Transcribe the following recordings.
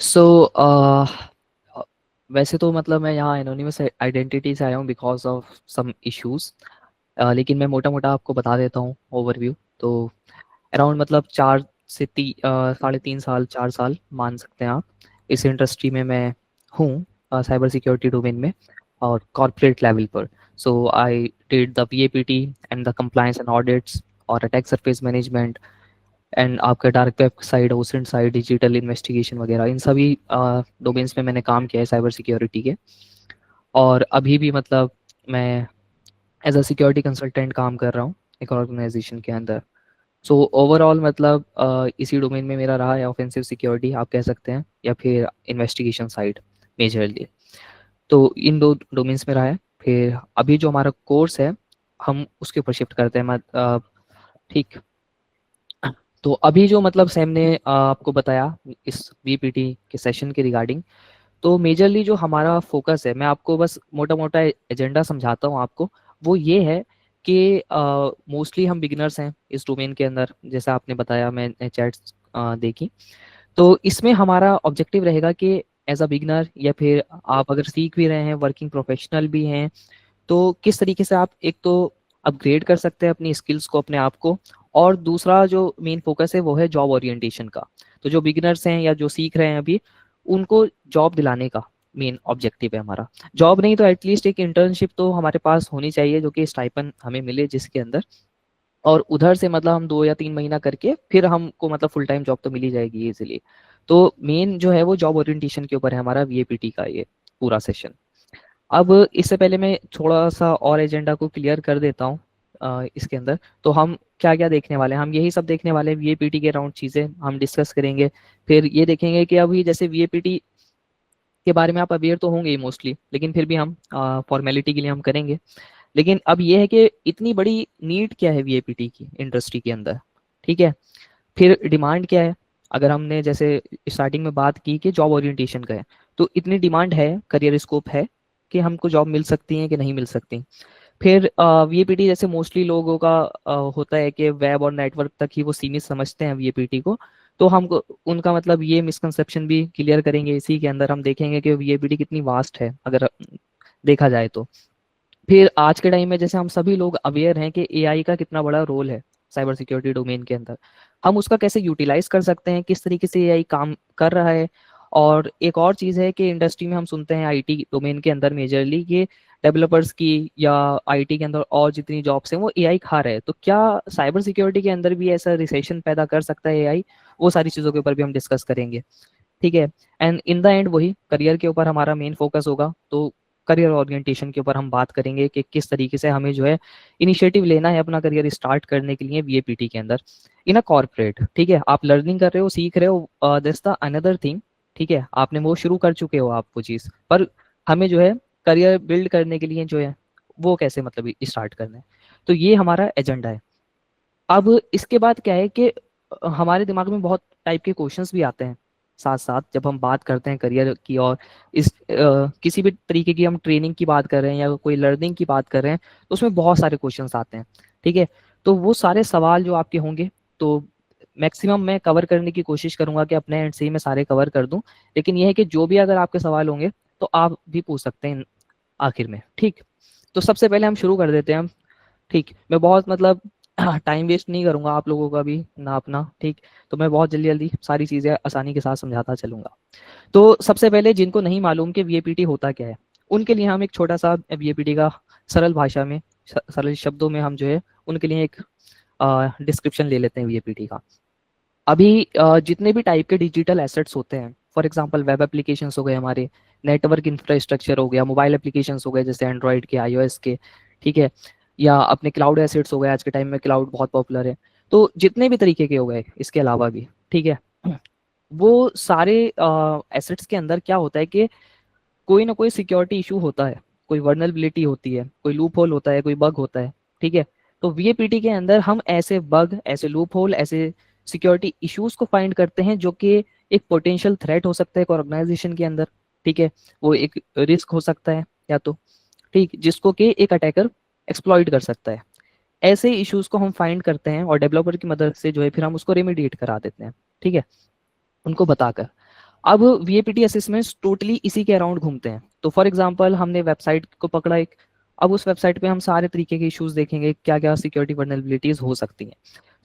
सो वैसे तो मतलब मैं यहाँ एनोनिमस आइडेंटिटी से आया हूँ बिकॉज ऑफ सम इश्यूज। लेकिन मैं मोटा मोटा आपको बता देता हूँ ओवरव्यू। तो अराउंड मतलब 3.5 साल 4 साल मान सकते हैं आप। इस इंडस्ट्री में मैं हूँ, साइबर सिक्योरिटी डोमेन में और कॉर्पोरेट लेवल पर। So I did the VAPT and the compliance and audits और अटैक सरफेस मैनेजमेंट एंड आपका dark web side, OSINT side, digital investigation वगैरह, इन सभी डोमेन्स में मैंने काम किया है साइबर सिक्योरिटी के। और अभी भी मतलब मैं एज अ सिक्योरिटी कंसल्टेंट काम कर रहा हूँ एक ऑर्गेनाइजेशन के अंदर। सो ओवरऑल मतलब इसी डोमेन में मेरा रहा है, ऑफेंसिव सिक्योरिटी आप कह सकते हैं या फिर इन्वेस्टिगेशन साइड मेजरली। तो इन दो डोमेन्स में रहा है। फिर अभी जो हमारा कोर्स है हम उसके ऊपर शिफ्ट करते हैं ठीक। तो अभी जो मतलब सैम ने आपको बताया इस वीपीटी के सेशन के रिगार्डिंग, तो मेजरली जो हमारा फोकस है, मैं आपको बस मोटा मोटा एजेंडा समझाता हूँ आपको। वो ये है कि मोस्टली हम बिगिनर्स हैं इस डोमेन के अंदर, जैसा आपने बताया, मैंने चैट्स देखी। तो इसमें हमारा ऑब्जेक्टिव रहेगा कि एज अ बिगिनर या फिर आप अगर सीख भी रहे हैं, वर्किंग प्रोफेशनल भी हैं, तो किस तरीके से आप एक तो अपग्रेड कर सकते हैं अपनी स्किल्स को, अपने आप को। और दूसरा जो मेन फोकस है वो है जॉब ओरिएंटेशन का। तो जो बिगिनर्स हैं या जो सीख रहे हैं अभी, उनको जॉब दिलाने का मेन ऑब्जेक्टिव है हमारा। जॉब नहीं तो एटलीस्ट एक इंटर्नशिप तो हमारे पास होनी चाहिए जो कि स्टाइपन हमें मिले जिसके अंदर, और उधर से मतलब हम 2 या 3 महीना करके फिर हमको मतलब फुल टाइम जॉब तो मिल ही जाएगी इजीली। तो मेन जो है वो जॉब ओरिएंटेशन के ऊपर है हमारा वीएपीटी का ये पूरा सेशन। अब इससे पहले मैं थोड़ा सा और एजेंडा को क्लियर कर देता हूँ। इसके अंदर तो हम क्या क्या देखने वाले हैं, हम यही सब देखने वाले हैं। वीएपीटी के अराउंड चीज़ें हम डिस्कस करेंगे। फिर ये देखेंगे कि अभी जैसे वीएपीटी के बारे में आप अवेयर तो होंगे ही मोस्टली, लेकिन फिर भी हम फॉर्मेलिटी के लिए हम करेंगे। लेकिन अब ये है कि इतनी बड़ी नीड क्या है वीएपीटी की इंडस्ट्री के अंदर, ठीक है। फिर डिमांड क्या है, अगर हमने जैसे स्टार्टिंग में बात की कि जॉब ओरिएंटेशन का है, तो इतनी डिमांड है, करियर स्कोप है कि हमको जॉब मिल सकती है कि नहीं मिल सकती। फिर वीएपीटी जैसे मोस्टली लोगों का होता है कि वेब और नेटवर्क तक ही वो सीमित समझते हैं वीएपीटी को। तो हम उनका मतलब ये मिसकंसेप्शन भी क्लियर करेंगे। इसी के अंदर हम देखेंगे कि वीएपीटी कितनी वास्ट है अगर देखा जाए तो। फिर आज के टाइम में जैसे हम सभी लोग अवेयर हैं कि एआई का कितना बड़ा रोल है साइबर सिक्योरिटी डोमेन के अंदर, हम उसका कैसे यूटिलाइज कर सकते हैं, किस तरीके से एआई काम कर रहा है। और एक और चीज़ है कि इंडस्ट्री में हम सुनते हैं आईटी डोमेन के अंदर मेजरली कि डेवलपर्स की या आईटी के अंदर और जितनी जॉब्स हैं वो एआई खा रहे हैं। तो क्या साइबर सिक्योरिटी के अंदर भी ऐसा रिसेशन पैदा कर सकता है एआई? वो सारी चीज़ों के ऊपर भी हम डिस्कस करेंगे, ठीक है। एंड इन द एंड वही करियर के ऊपर हमारा मेन फोकस होगा। तो करियर ओरिएंटेशन के ऊपर हम बात करेंगे कि किस तरीके से हमें जो है इनिशिएटिव लेना है अपना करियर स्टार्ट करने के लिए वीएपीटी के अंदर इन अ कॉर्पोरेट, ठीक है। आप लर्निंग कर रहे हो, सीख रहे हो, दैट्स द अनदर थिंग, ठीक है। आपने वो शुरू कर चुके हो आप वो चीज़, पर हमें जो है करियर बिल्ड करने के लिए जो है वो कैसे मतलब स्टार्ट करना है। तो ये हमारा एजेंडा है। अब इसके बाद क्या है कि हमारे दिमाग में बहुत टाइप के क्वेश्चंस भी आते हैं साथ साथ जब हम बात करते हैं करियर की। और इस किसी भी तरीके की हम ट्रेनिंग की बात कर रहे हैं या कोई लर्निंग की बात कर रहे हैं, तो उसमें बहुत सारे क्वेश्चंस आते हैं, ठीक है। तो वो सारे सवाल जो आपके होंगे, तो मैक्सिमम मैं कवर करने की कोशिश करूंगा कि अपने एंड से ही मैं सारे कवर कर दूं। लेकिन ये है कि जो भी अगर आपके सवाल होंगे तो आप भी पूछ सकते हैं आखिर में, ठीक। तो सबसे पहले हम शुरू कर देते हैं हम, ठीक। मैं बहुत मतलब टाइम वेस्ट नहीं करूंगा आप लोगों का भी ना अपना, ठीक। तो मैं बहुत जल्दी जल्दी सारी चीज़ें आसानी के साथ समझाता चलूंगा। तो सबसे पहले जिनको नहीं मालूम कि वीएपीटी होता क्या है, उनके लिए हम एक छोटा सा वीएपीटी का सरल भाषा में, सरल शब्दों में हम जो है उनके लिए एक डिस्क्रिप्शन ले लेते हैं वीएपीटी का। अभी जितने भी टाइप के डिजिटल एसेट्स होते हैं, फॉर एग्जांपल वेब एप्लीकेशंस हो गए हमारे, नेटवर्क इंफ्रास्ट्रक्चर हो गया, मोबाइल एप्लीकेशंस हो गए जैसे एंड्रॉइड के, आईओएस के, ठीक है, या अपने क्लाउड एसेट्स हो गए, आज के टाइम में क्लाउड बहुत पॉपुलर है। तो जितने भी तरीके के हो गए इसके अलावा भी, ठीक है, वो सारे एसेट्स के अंदर क्या होता है कि कोई ना कोई सिक्योरिटी इशू होता है, कोई वर्नरेबिलिटी होती है, कोई लूप होल होता है, कोई बग होता है, ठीक है। तो वीएपीटी के अंदर हम ऐसे बग, ऐसे लूप होल, ऐसे सिक्योरिटी इश्यूज को फाइंड करते हैं जो कि एक पोटेंशियल थ्रेट हो सकता है एक ऑर्गेनाइजेशन के अंदर, ठीक है। वो एक रिस्क हो सकता है या तो, ठीक, जिसको कि एक अटैकर एक्सप्लॉइट कर सकता है। ऐसे इश्यूज को हम फाइंड करते हैं और डेवलपर की मदद से जो है फिर हम उसको रेमेडिएट करा देते हैं, ठीक है, उनको बताकर। अब वीएपीटी असेसमेंट्स टोटली इसी के अराउंड घूमते हैं। तो फॉर एग्जांपल हमने वेबसाइट को पकड़ा एक, अब उस वेबसाइट पे हम सारे तरीके के इश्यूज देखेंगे, क्या क्या सिक्योरिटी वर्नरेबिलिटीज हो सकती हैं।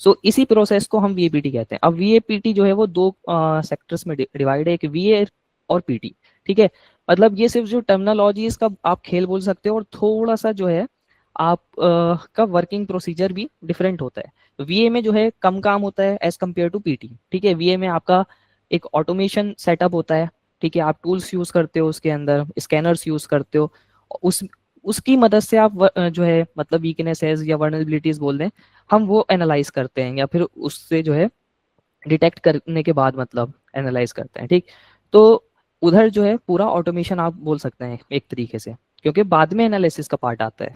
सो इसी प्रोसेस को हम वीएपीटी कहते हैं। अब वीएपीटी जो है वो दो सेक्टर्स में डिवाइड है, एक वीए और पीटी। ठीक है, मतलब ये सिर्फ जो टर्मिनोलॉजी इसका आप खेल बोल सकते हो, और थोड़ा सा जो है आप का वर्किंग प्रोसीजर भी डिफरेंट होता है। वीए में जो है कम काम होता है एज कम्पेयर टू पीटी। ठीक है, वीए में आपका एक ऑटोमेशन सेटअप होता है। ठीक है, आप टूल्स यूज करते हो, उसके अंदर स्कैनर्स यूज करते हो, उस उसकी मदद से आप जो है मतलब वीकनेसेस या वर्नरेबिलिटीज बोल दें, हम वो एनालाइज करते हैं, या फिर उससे जो है डिटेक्ट करने के बाद मतलब एनालाइज करते हैं। ठीक, तो उधर जो है पूरा ऑटोमेशन आप बोल सकते हैं एक तरीके से, क्योंकि बाद में एनालिसिस का पार्ट आता है।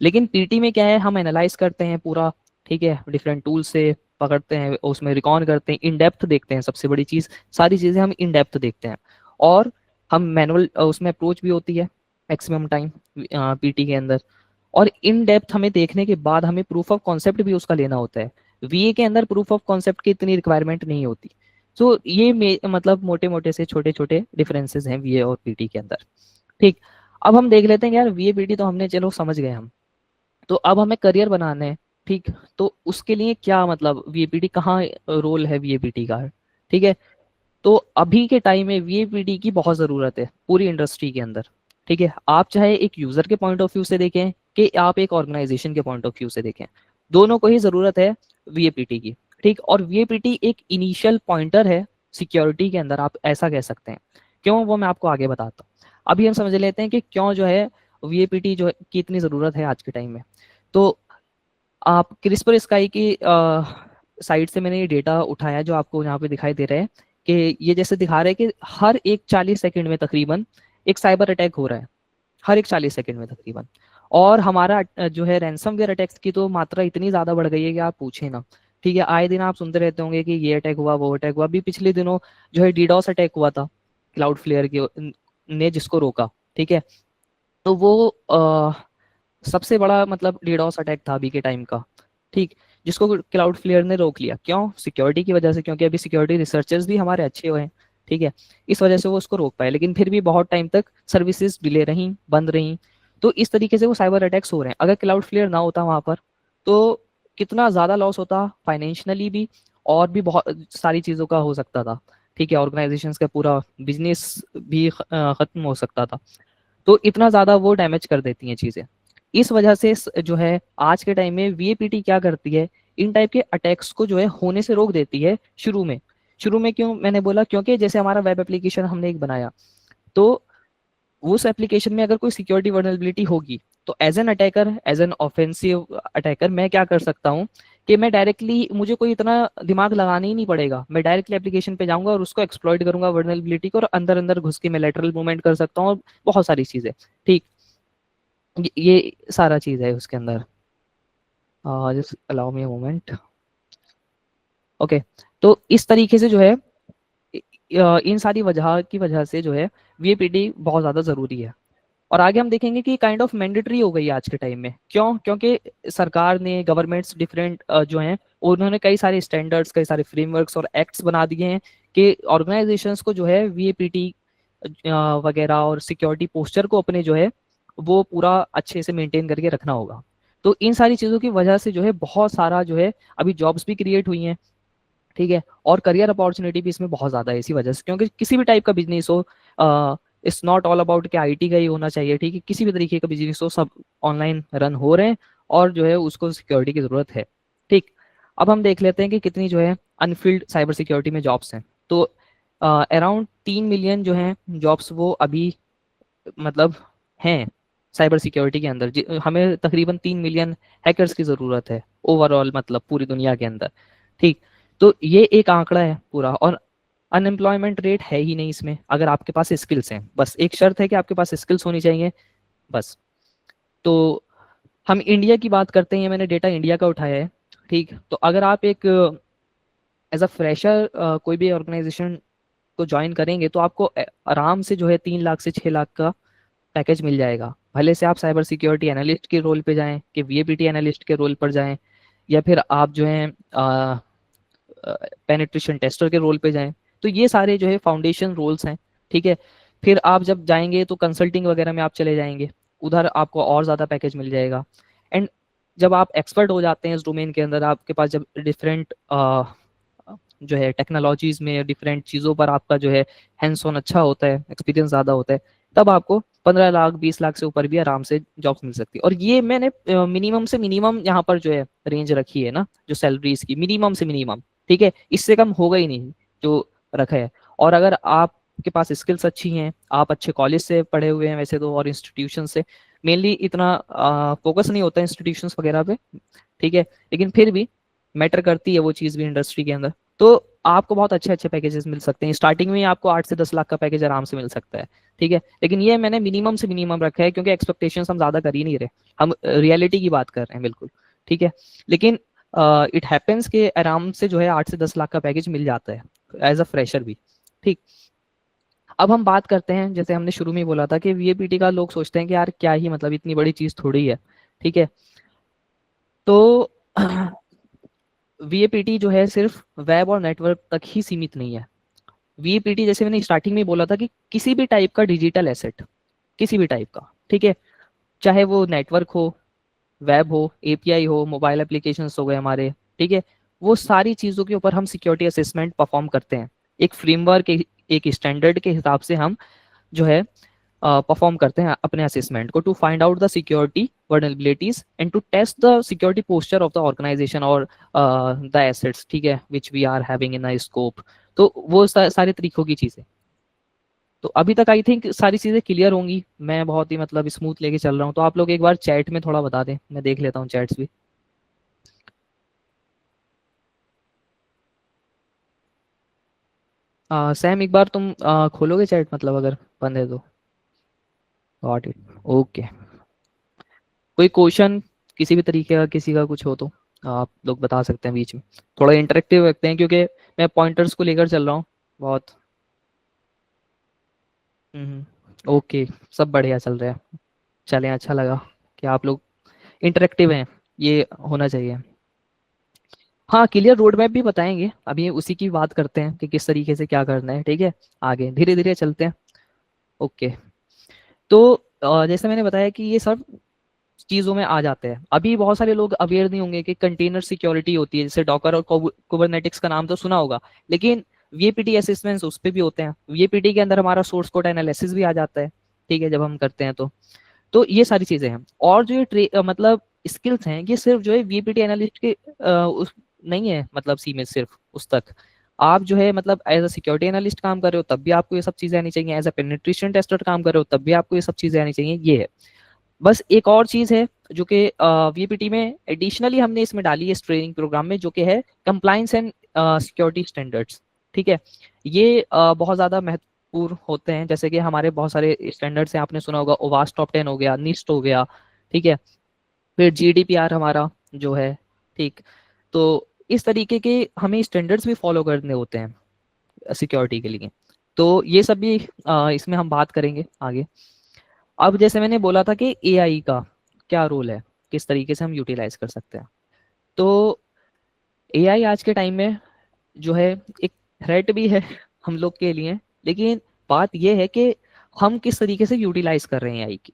लेकिन पीटी में क्या है, हम एनालाइज करते हैं पूरा। ठीक है, डिफरेंट टूल से पकड़ते हैं, उसमें रिकॉन करते हैं, इन डेप्थ देखते हैं, सबसे बड़ी चीज सारी चीजें हम इन डेप्थ देखते हैं। और हम मैनुअल उसमें अप्रोच भी होती है मैक्सिमम टाइम पीटी के अंदर। और इन डेप्थ हमें देखने के बाद हमें प्रूफ ऑफ कॉन्सेप्ट भी उसका लेना होता है। वीए के अंदर प्रूफ ऑफ कॉन्सेप्ट की इतनी रिक्वायरमेंट नहीं होती। सो ये मतलब मोटे मोटे से छोटे छोटे डिफरेंसेस हैं वीए और पीटी के अंदर। ठीक, अब हम देख लेते हैं यार, वीए पीटी तो हमने चलो समझ गए हम, तो अब हमें करियर बनाना है। ठीक, तो उसके लिए क्या मतलब वीएपीटी कहाँ रोल है वीएपीटी का। ठीक है, तो अभी के टाइम में वीएपीटी की बहुत ज़रूरत है पूरी इंडस्ट्री के अंदर। ठीक है, आप चाहे एक यूज़र के पॉइंट ऑफ व्यू से देखें कि आप एक ऑर्गेनाइजेशन के पॉइंट ऑफ व्यू से देखें, दोनों को ही ज़रूरत है वीएपीटी की। ठीक, और वीएपीटी एक इनिशियल पॉइंटर है सिक्योरिटी के अंदर, आप ऐसा कह सकते हैं। क्यों, वो मैं आपको आगे बताता हूँ। अभी हम समझ लेते हैं कि क्यों जो है वीएपीटी जो है की इतनी ज़रूरत है आज के टाइम में। तो आप क्रिस्पर स्काई की साइट से मैंने ये डेटा उठाया जो आपको यहाँ पे दिखाई दे रहा है, कि ये जैसे दिखा रहा है कि हर एक 40 सेकंड में तकरीबन एक साइबर अटैक हो रहा है, हर एक 40 सेकंड में तकरीबन। और हमारा जो है रैंसमवेयर अटैक्स की तो मात्रा इतनी ज़्यादा बढ़ गई है कि आप पूछे ना। ठीक है, आए दिन आप सुनते रहते होंगे कि ये अटैक हुआ, वो अटैक हुआ। अभी पिछले दिनों जो है डीडॉस अटैक हुआ था, क्लाउड फ्लेयर के ने जिसको रोका। ठीक है, तो वो सबसे बड़ा मतलब डीडॉस अटैक था अभी के टाइम का। ठीक, जिसको क्लाउड फ्लेयर ने रोक लिया, क्यों, सिक्योरिटी की वजह से, क्योंकि अभी सिक्योरिटी रिसर्चर्स भी हमारे अच्छे हुए हैं। ठीक है, इस वजह से वो उसको रोक पाए, लेकिन फिर भी बहुत टाइम तक सर्विसेज डिले रही, बंद रही। तो इस तरीके से वो साइबर अटैक्स हो रहे हैं। अगर क्लाउड फ्लेयर ना होता वहां पर, तो कितना ज़्यादा लॉस होता फाइनेंशियली भी, और भी बहुत सारी चीज़ों का हो सकता था। ठीक है, ऑर्गेनाइजेशन का पूरा बिजनेस भी खत्म हो सकता था। तो इतना ज़्यादा वो डैमेज कर देती हैं चीज़ें। इस वजह से जो है आज के टाइम में वीएपीटी क्या करती है, इन टाइप के अटैक्स को जो है होने से रोक देती है शुरू में। शुरू में क्यों मैंने बोला, क्योंकि जैसे हमारा वेब एप्लीकेशन हमने एक बनाया, तो उस एप्लीकेशन में अगर कोई सिक्योरिटी वर्नरेबिलिटी होगी, तो as an attacker, as an offensive attacker, मैं क्या कर सकता हूँ कि मैं डायरेक्टली, मुझे कोई इतना दिमाग लगाना ही नहीं पड़ेगा, मैं डायरेक्टली एप्लीकेशन पे जाऊंगा और उसको एक्सप्लॉइट करूंगा वर्नरेबिलिटी को, और अंदर अंदर घुस के मैं लेटरल मूवमेंट कर सकता हूँ और बहुत सारी चीज़ें। ठीक, ये सारा चीज़ है उसके अंदर। Just allow me moment. Okay, तो इस तरीके से जो है इन सारी वजह की वजह से जो है वीएपीटी बहुत ज़्यादा ज़रूरी है। और आगे हम देखेंगे कि काइंड ऑफ मैंडेटरी हो गई है आज के टाइम में। क्यों, क्योंकि सरकार ने, गवर्नमेंट्स डिफरेंट जो हैं, उन्होंने कई सारे स्टैंडर्ड्स, कई सारे फ्रेमवर्क्स और एक्ट्स बना दिए हैं कि ऑर्गेनाइजेशंस को जो है वीएपीटी वगैरह और सिक्योरिटी पोस्चर को अपने जो है वो पूरा अच्छे से मेंटेन करके रखना होगा। तो इन सारी चीज़ों की वजह से जो है बहुत सारा जो है अभी जॉब्स भी क्रिएट हुई हैं। ठीक है, और करियर अपॉर्चुनिटी भी इसमें बहुत ज़्यादा है इसी वजह से, क्योंकि किसी भी टाइप का बिजनेस हो, इट्स नॉट ऑल अबाउट कि आईटी का ही होना चाहिए। ठीक है, किसी भी तरीके का बिजनेस हो, सब ऑनलाइन रन हो रहे हैं, और जो है उसको सिक्योरिटी की ज़रूरत है। ठीक, अब हम देख लेते हैं कि कितनी जो है अनफिल्ड साइबर सिक्योरिटी में जॉब्स हैं। तो अराउंड 3 मिलियन जो हैं जॉब्स वो अभी मतलब हैं साइबर सिक्योरिटी के अंदर। हमें तकरीबन 3 मिलियन हैकर्स की ज़रूरत है ओवरऑल, मतलब पूरी दुनिया के अंदर। ठीक, तो ये एक आंकड़ा है पूरा। और अनएम्प्लॉयमेंट रेट है ही नहीं इसमें, अगर आपके पास स्किल्स हैं, बस एक शर्त है कि आपके पास स्किल्स होनी चाहिए बस। तो हम इंडिया की बात करते हैं, मैंने डेटा इंडिया का उठाया है। ठीक, तो अगर आप एक एज अ फ्रेशर कोई भी ऑर्गेनाइजेशन को ज्वाइन करेंगे, तो आपको आराम से जो है 3 लाख से 6 लाख का पैकेज मिल जाएगा। भले से आप साइबर सिक्योरिटी एनालिस्ट के रोल पे जाएं, कि वीएपीटी एनालिस्ट के रोल पर जाएं, या फिर आप जो हैं पेनिट्रेशन टेस्टर के रोल पे जाएं। तो ये सारे जो है फाउंडेशन रोल्स हैं, ठीक है। फिर आप जब जाएंगे तो कंसल्टिंग वगैरह में आप चले जाएंगे, उधर आपको और ज़्यादा पैकेज मिल जाएगा। एंड जब आप एक्सपर्ट हो जाते हैं इस डोमेन के अंदर, आपके पास जब डिफरेंट जो है टेक्नोलॉजीज में डिफरेंट चीज़ों पर आपका जो है हैंड्स ऑन अच्छा होता है, एक्सपीरियंस ज़्यादा होता है, तब आपको 15 लाख 20 लाख से ऊपर भी आराम से जॉब्स मिल सकती है। और ये मैंने मिनिमम से मिनिमम यहाँ पर जो है रेंज रखी है ना, जो सैलरीज की मिनिमम से मिनिमम, ठीक है, इससे कम होगा ही नहीं जो रखा है। और अगर आपके पास स्किल्स अच्छी हैं, आप अच्छे कॉलेज से पढ़े हुए हैं वैसे तो, और इंस्टीट्यूशन से, मेनली इतना फोकस नहीं होता इंस्टीट्यूशंस वगैरह पे, ठीक है, लेकिन फिर भी मैटर करती है वो चीज़ भी इंडस्ट्री के अंदर। तो आपको बहुत अच्छे अच्छे पैकेजेस मिल सकते हैं, स्टार्टिंग में ही आपको 8 से 10 लाख का पैकेज आराम से मिल सकता है, ठीक है। लेकिन ये मैंने मिनिमम से मिनिमम रखा है क्योंकि एक्सपेक्टेशंस हम ज़्यादा कर ही नहीं रहे, हम रियलिटी की बात कर रहे हैं बिल्कुल, ठीक है। लेकिन इट हैपेंस के आराम से जो है 8 से 10 लाख का पैकेज मिल जाता है एज अ फ्रेशर भी, ठीक। अब हम बात करते हैं, जैसे हमने शुरू में ही बोला था कि वीएपीटी का लोग सोचते हैं कि यार क्या ही मतलब, इतनी बड़ी चीज़ थोड़ी है, ठीक है। तो वीएपीटी जो है सिर्फ वेब और नेटवर्क तक ही सीमित नहीं है। वीएपीटी, जैसे मैंने स्टार्टिंग में बोला था, कि किसी भी टाइप का डिजिटल एसेट, किसी भी टाइप का, ठीक है, चाहे वो नेटवर्क हो, वेब हो, एपीआई हो, मोबाइल एप्लीकेशंस हो गए हमारे, ठीक है, वो सारी चीज़ों के ऊपर हम सिक्योरिटी असेसमेंट परफॉर्म करते हैं। एक फ्रेमवर्क, एक स्टैंडर्ड के हिसाब से हम जो है परफॉर्म करते हैं अपने असेसमेंट को, to find out the security vulnerabilities and to test the security posture of the organisation और द एसेट्स, ठीक है, which we are having in a scope. तो वो सारे तरीकों की चीज़ें। तो अभी तक आई थिंक सारी चीज़ें क्लियर होंगी, मैं बहुत ही मतलब स्मूथ लेके चल रहा हूँ। तो आप लोग एक बार चैट में थोड़ा बता दें, मैं देख लेता हूँ चैट्स भी। सैम एक बार तुम खोलोगे चैट, मतलब अगर बंद है तो। Got it, okay. कोई क्वेश्चन किसी भी तरीके का, किसी का कुछ हो तो आप लोग बता सकते हैं बीच में, थोड़ा इंटरेक्टिव रखते हैं क्योंकि मैं पॉइंटर्स को लेकर चल रहा हूँ बहुत। ओके, सब बढ़िया चल रहा है। चलें, अच्छा लगा कि आप लोग इंटरेक्टिव हैं, ये होना चाहिए। हाँ, क्लियर रोड मैप भी बताएंगे, अभी उसी की बात करते हैं कि किस तरीके से क्या करना है, ठीक है। आगे धीरे धीरे चलते हैं। ओके। तो जैसे मैंने बताया कि ये सब चीज़ों में आ जाते हैं। अभी बहुत सारे लोग अवेयर नहीं होंगे कि कंटेनर सिक्योरिटी होती है, जैसे डॉकर और कुबरनेटिक्स का नाम तो सुना होगा, लेकिन वीएपीटी असेसमेंट्स उस पे भी होते हैं। वीएपीटी के अंदर हमारा सोर्स कोड एनालिसिस भी आ जाता है, ठीक है, जब हम करते हैं तो ये सारी चीजें हैं। और जो ये मतलब स्किल्स हैं, ये सिर्फ जो है वीपीटी एनालिस्ट के उस नहीं है, मतलब सीमित सिर्फ उस तक। आप जो है मतलब एज अ सिक्योरिटी एनालिस्ट काम कर रहे हो तब भी आपको ये सब चीजें आनी चाहिए, एज अ पेनिट्रेशन टेस्टर काम कर रहे हो तब भी आपको ये सब चीजें आनी चाहिए, ये है। बस एक और चीज है जो कि वीपीटी में एडिशनली हमने इसमें डाली है इस ट्रेनिंग प्रोग्राम में, जो कि है कंप्लायंस एंड सिक्योरिटी स्टैंडर्ड्स, ठीक है। ये बहुत ज्यादा महत्वपूर्ण होते हैं, जैसे कि हमारे बहुत सारे स्टैंडर्ड्स हैं, आपने सुना होगा ओवास टॉप 10 हो गया, निस्ट हो गया, ठीक है, फिर जीडीपीआर हमारा जो है, ठीक। तो इस तरीके के हमें स्टैंडर्ड्स भी फॉलो करने होते हैं सिक्योरिटी के लिए। तो ये सब भी इसमें हम बात करेंगे आगे। अब जैसे मैंने बोला था कि एआई का क्या रोल है, किस तरीके से हम यूटिलाइज कर सकते हैं। तो एआई आज के टाइम में जो है एक थ्रेट भी है हम लोग के लिए, लेकिन बात यह है कि हम किस तरीके से यूटिलाइज कर रहे हैं एआई की।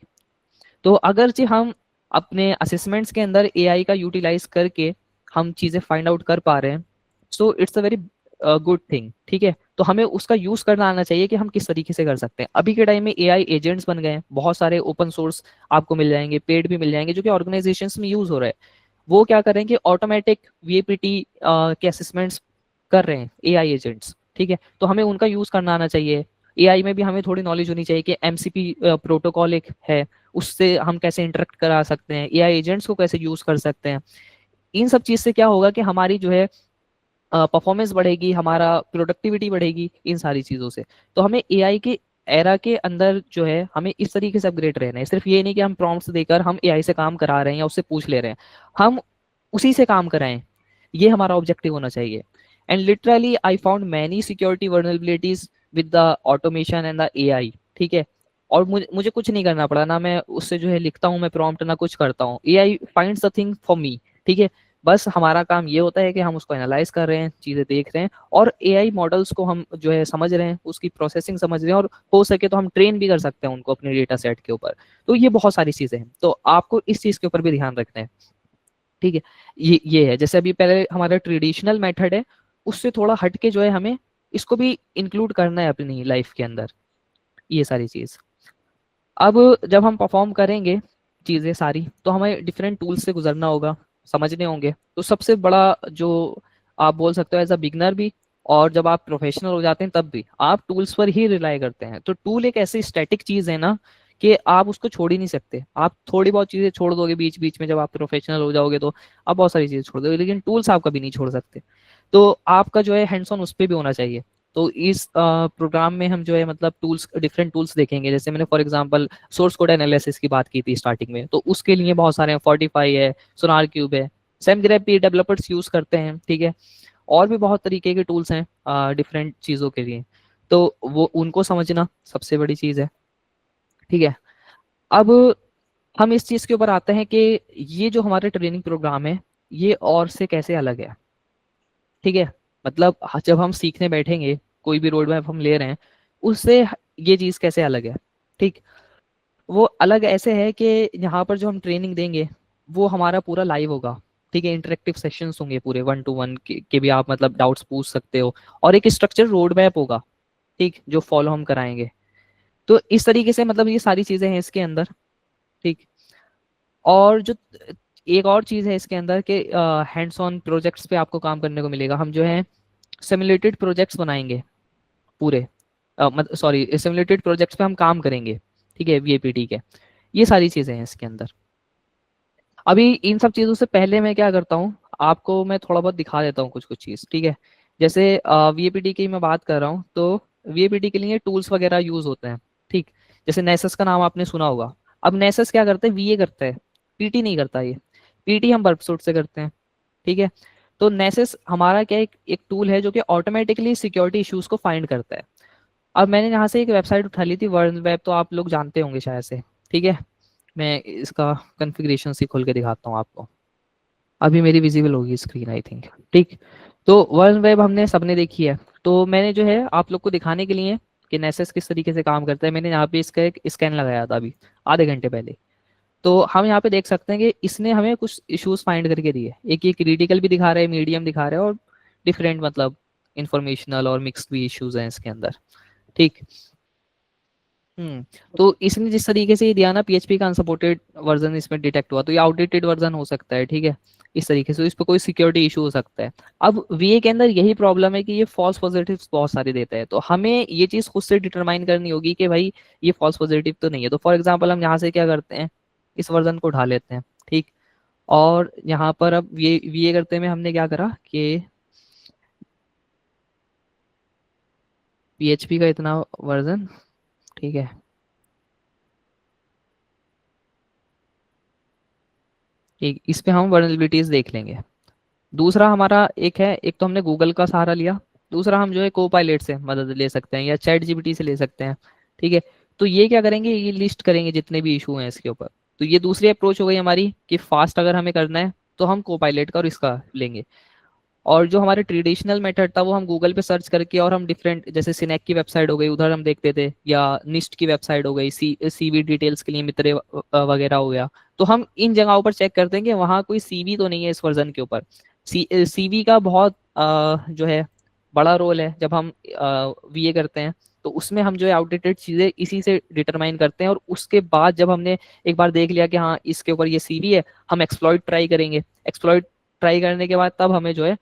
तो अगरचे हम अपने असेसमेंट्स के अंदर एआई का यूटिलाइज करके हम चीज़ें फाइंड आउट कर पा रहे हैं, so it's a very good thing, ठीक है। तो हमें उसका यूज करना आना चाहिए कि हम किस तरीके से कर सकते हैं। अभी के टाइम में एआई एजेंट्स बन गए हैं, बहुत सारे ओपन सोर्स आपको मिल जाएंगे, पेड भी मिल जाएंगे, जो कि ऑर्गेनाइजेशंस में यूज हो रहे हैं। वो क्या कर रहे हैं कि ऑटोमेटिक वीएपीटी के असेसमेंट्स कर रहे हैं एआई एजेंट्स, ठीक है। तो हमें उनका यूज करना आना चाहिए। एआई में भी हमें थोड़ी नॉलेज होनी चाहिए कि एमसीपी प्रोटोकॉल एक है, उससे हम कैसे इंटरेक्ट करा सकते हैं, एआई एजेंट्स को कैसे यूज कर सकते हैं। इन सब चीज से क्या होगा कि हमारी जो है परफॉर्मेंस बढ़ेगी, हमारा प्रोडक्टिविटी बढ़ेगी इन सारी चीज़ों से। तो हमें एआई के एरा के अंदर जो है हमें इस तरीके से अपग्रेड रहना है। सिर्फ ये नहीं कि हम प्रॉम्प्ट्स देकर हम एआई से काम करा रहे हैं या उससे पूछ ले रहे हैं, हम उसी से काम कराएं, ये हमारा ऑब्जेक्टिव होना चाहिए। And literally I found many security vulnerabilities with the automation and the AI, ठीक है। और मुझे कुछ नहीं करना पड़ा, ना मैं उससे जो है लिखता हूँ मैं प्रॉम्प्ट, ना कुछ करता हूँ, AI finds the thing for me, ठीक है। बस हमारा काम ये होता है कि हम उसको एनालाइज कर रहे हैं, चीज़ें देख रहे हैं, और एआई मॉडल्स को हम जो है समझ रहे हैं, उसकी प्रोसेसिंग समझ रहे हैं, और हो सके तो हम ट्रेन भी कर सकते हैं उनको अपने डेटा सेट के ऊपर। तो ये बहुत सारी चीज़ें हैं, तो आपको इस चीज़ के ऊपर भी ध्यान रखना है। ठीक है, ये है जैसे अभी पहले हमारा ट्रेडिशनल मेथड है, उससे थोड़ा हट के जो है हमें इसको भी इंक्लूड करना है अपनी लाइफ के अंदर, ये सारी चीज़। अब जब हम परफॉर्म करेंगे चीज़ें सारी, तो हमें डिफरेंट टूल्स से गुजरना होगा, समझने होंगे। तो सबसे बड़ा जो आप बोल सकते हो एज अ बिगनर भी, और जब आप प्रोफेशनल हो जाते हैं तब भी आप टूल्स पर ही रिलाई करते हैं। तो टूल एक ऐसी स्टैटिक चीज़ है ना कि आप उसको छोड़ ही नहीं सकते। आप थोड़ी बहुत चीज़ें छोड़ दोगे बीच बीच में, जब आप प्रोफेशनल हो जाओगे तो आप बहुत सारी चीज़ें छोड़ दोगे, लेकिन टूल्स आप कभी नहीं छोड़ सकते। तो आपका जो है हैंड्स ऑन उस पर भी होना चाहिए। तो इस प्रोग्राम में हम जो है मतलब टूल्स, डिफरेंट टूल्स देखेंगे। जैसे मैंने for example source code analysis की बात की थी स्टार्टिंग में, तो उसके लिए बहुत सारे हैं, फोर्टिफाई है, सोनार क्यूब है, सेमग्राफ भी डेवलपर्स यूज करते हैं। ठीक है, और भी बहुत तरीके के टूल्स हैं डिफरेंट चीज़ों के लिए, तो वो उनको समझना सबसे बड़ी चीज़ है। ठीक है, अब हम इस चीज़ के ऊपर आते हैं कि ये जो हमारे ट्रेनिंग प्रोग्राम है ये और से कैसे अलग है। ठीक है, मतलब जब हम सीखने बैठेंगे, कोई भी रोड मैप हम ले रहे हैं, उससे ये चीज़ कैसे अलग है। ठीक, वो अलग ऐसे है कि यहाँ पर जो हम ट्रेनिंग देंगे वो हमारा पूरा लाइव होगा। ठीक है, इंटरेक्टिव सेशंस होंगे पूरे, 1 to 1 के भी आप मतलब डाउट्स पूछ सकते हो, और एक स्ट्रक्चर रोड मैप होगा, ठीक, जो फॉलो हम कराएंगे। तो इस तरीके से मतलब ये सारी चीज़ें हैं इसके अंदर। ठीक, और जो एक और चीज़ है इसके अंदर कि हैंड्स ऑन प्रोजेक्ट्स पे आपको काम करने को मिलेगा। हम जो है सिमुलेटेड प्रोजेक्ट्स बनाएंगे पूरे, सॉरी, सिमुलेटेड प्रोजेक्ट्स पे हम काम करेंगे। ठीक है, वीएपीटी के, ये सारी चीज़ें हैं इसके अंदर। अभी इन सब चीज़ों से पहले मैं क्या करता हूँ, आपको मैं थोड़ा बहुत दिखा देता हूँ कुछ कुछ चीज़। ठीक है, जैसे वीएपीटी की मैं बात कर रहा हूँ, तो वीएपीटी के लिए टूल्स वगैरह यूज होते हैं। ठीक, जैसे नेसस का नाम आपने सुना होगा। अब नेसस क्या करते हैं, वीए करता है, पीटी नहीं करता। ये पीटी हम बर्पसूट से करते हैं। ठीक है, तो नेसस हमारा क्या एक टूल है जो कि ऑटोमेटिकली सिक्योरिटी इश्यूज को फाइंड करता है। अब मैंने यहाँ से एक वेबसाइट उठा ली थी, वर्ल्ड वेब, तो आप लोग जानते होंगे शायद से। ठीक है, मैं इसका कॉन्फ़िगरेशन से खोल के दिखाता हूँ आपको। अभी मेरी विजिबल होगी स्क्रीन आई थिंक। ठीक, तो वर्ल्ड वेब हमने सबने देखी है। तो मैंने जो है आप लोग को दिखाने के लिए कि नेसेस किस तरीके से काम करता है, मैंने यहाँ पे इसका एक स्कैन लगाया था अभी आधे घंटे पहले। तो हम यहाँ पे देख सकते हैं कि इसने हमें कुछ इश्यूज फाइंड करके दिए। एक ये क्रिटिकल भी दिखा रहा है, मीडियम दिखा रहा है, और डिफरेंट मतलब इंफॉर्मेशनल और मिक्स्ड भी इश्यूज हैं इसके अंदर। ठीक, तो इसने जिस तरीके से ये दिया ना, पीएचपी का अनसपोर्टेड वर्जन इसमें डिटेक्ट हुआ, तो ये आउटडेटेड वर्जन हो सकता है। ठीक है, इस तरीके से इस पर कोई सिक्योरिटी इशू हो सकता है। अब वीए के अंदर यही प्रॉब्लम है कि ये फॉल्स पॉजिटिव्स बहुत सारे देता है, तो हमें ये चीज़ खुद से डिटरमाइन करनी होगी कि भाई ये फॉल्स पॉजिटिव तो नहीं है। तो फॉर एग्जाम्पल हम यहाँ से क्या करते हैं, इस वर्जन को उठा लेते हैं। ठीक, और यहाँ पर अब ये वीए करते में हमने क्या करा कि पीएचपी का इतना वर्जन, ठीक है, एक इस पे हम वर्नरेबिलिटीज देख लेंगे। दूसरा हमारा एक है, एक तो हमने गूगल का सहारा लिया, दूसरा हम जो है को पायलट से मदद ले सकते हैं या चैट जीपीटी से ले सकते हैं। ठीक है, तो ये क्या करेंगे, ये लिस्ट करेंगे जितने भी इशू हैं इसके ऊपर। तो ये दूसरी अप्रोच हो गई हमारी कि फास्ट अगर हमें करना है तो हम को पायलट का और इसका लेंगे। और जो हमारे ट्रेडिशनल मेथड था वो हम गूगल पे सर्च करके, और हम डिफरेंट जैसे सिनेक की वेबसाइट हो गई उधर हम देखते थे, या निस्ट की वेबसाइट हो गई, सीवी डिटेल्स के लिए मित्र वगैरह हो गया, तो हम इन जगहों पर चेक करते हैं कि वहाँ कोई सीवी तो नहीं है इस वर्जन के ऊपर। सीवी का बहुत जो है बड़ा रोल है जब हम वीए करते हैं। तो उसमें हम जो है आउटडेटेड चीज़ें इसी से डिटरमाइन करते हैं, और उसके बाद जब हमने एक बार देख लिया कि हाँ इसके ऊपर ये सीवी है, हम एक्सप्लॉइट ट्राई करेंगे। एक्सप्लॉइट ट्राई करने के बाद तब हमें जो है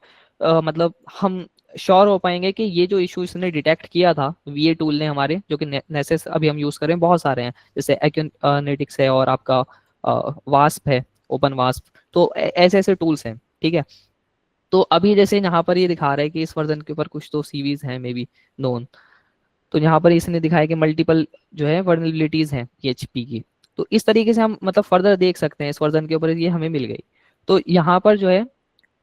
मतलब हम श्योर हो पाएंगे कि ये जो इशू इसने डिटेक्ट किया था वीए टूल ने हमारे, जो कि नेसेस अभी हम यूज कर रहे हैं, बहुत सारे हैं, जैसे एक्यूनेटिक्स है और आपका वास्प है, ओपन वास्प। तो ऐसे ऐसे टूल्स हैं। ठीक है, तो अभी जैसे यहाँ पर ये दिखा रहा है कि इस वर्जन के ऊपर कुछ तो सीवीज हैं मे बी नोन। तो यहाँ पर इसने दिखाया कि मल्टीपल जो है वर्नरेबिलिटीज हैं पीएचपी की। तो इस तरीके से हम मतलब फर्दर देख सकते हैं इस वर्जन के ऊपर ये हमें मिल गई। तो यहाँ पर जो है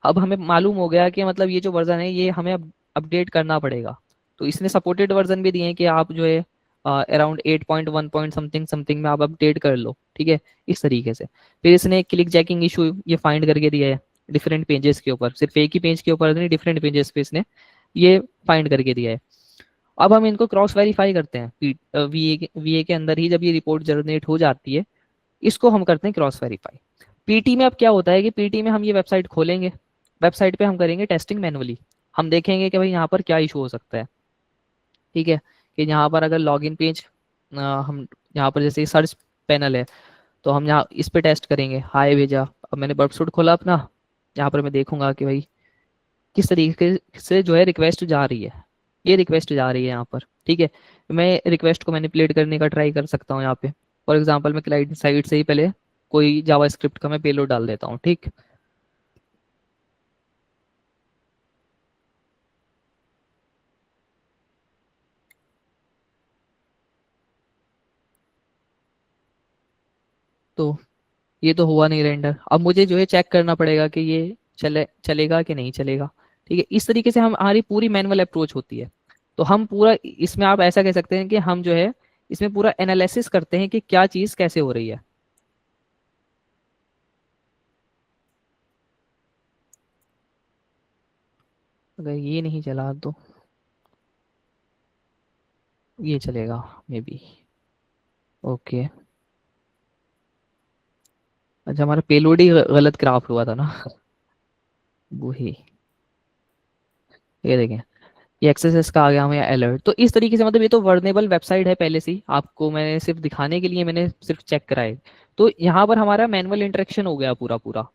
अब हमें मालूम हो गया कि मतलब ये जो वर्जन है ये हमें अपडेट करना पड़ेगा। तो इसने सपोर्टेड वर्जन भी दिए हैं कि आप जो है अराउंड 8.1 पॉइंट समथिंग समथिंग में आप अपडेट कर लो। ठीक है, इस तरीके से। फिर इसने क्लिक जैकिंग इशू ये फाइंड करके दिया है। डिफरेंट पेजेस के ऊपर, सिर्फ एक ही पेज के ऊपर नहीं, डिफरेंट पेजेस पे इसने ये फाइंड करके दिया है। अब हम इनको क्रॉस वेरीफाई करते हैं वीए के अंदर ही, जब ये रिपोर्ट जनरेट हो जाती है इसको हम करते हैं क्रॉस वेरीफाई। पीटी में अब क्या होता है कि पीटी में हम ये वेबसाइट खोलेंगे, वेबसाइट पे हम करेंगे टेस्टिंग मैनुअली, हम देखेंगे कि भाई यहाँ पर क्या इशू हो सकता है। ठीक है, कि यहाँ पर अगर लॉगिन पेज, हम यहाँ पर जैसे सर्च पैनल है तो हम यहाँ इस पे टेस्ट करेंगे, हाय भेजा, अब मैंने बर्डसूट खोला अपना, यहाँ पर मैं देखूंगा कि भाई किस तरीके से जो है रिक्वेस्ट जा रही है, ये रिक्वेस्ट जा रही है यहाँ पर। ठीक है, मैं रिक्वेस्ट को मैनिपुलेट करने का ट्राई कर सकता हूँ यहाँ पे। फॉर एग्जांपल मैं क्लाइंट साइड से ही पहले कोई जावास्क्रिप्ट का मैं पेलोड डाल देता हूँ। ठीक, तो ये तो हुआ नहीं रेंडर, अब मुझे जो है चेक करना पड़ेगा कि ये चलेगा कि नहीं चलेगा। ठीक है, इस तरीके से हम हमारी पूरी मैनुअल अप्रोच होती है। तो हम पूरा इसमें आप ऐसा कह सकते हैं कि हम जो है इसमें पूरा एनालिसिस करते हैं कि क्या चीज़ कैसे हो रही है। अगर ये नहीं चला तो ये चलेगा मे बी। ओके, अच्छा हमारा पेलोड ही गलत क्राफ्ट हुआ था ना। वही, ये देखें, ये एक्सेस का आ गया हमें अलर्ट। तो इस तरीके से मतलब ये तो वर्नेबल वेबसाइट है पहले से ही, आपको मैंने सिर्फ दिखाने के लिए मैंने सिर्फ चेक कराए। तो यहाँ पर हमारा मैनुअल इंटरेक्शन हो गया पूरा पूरा।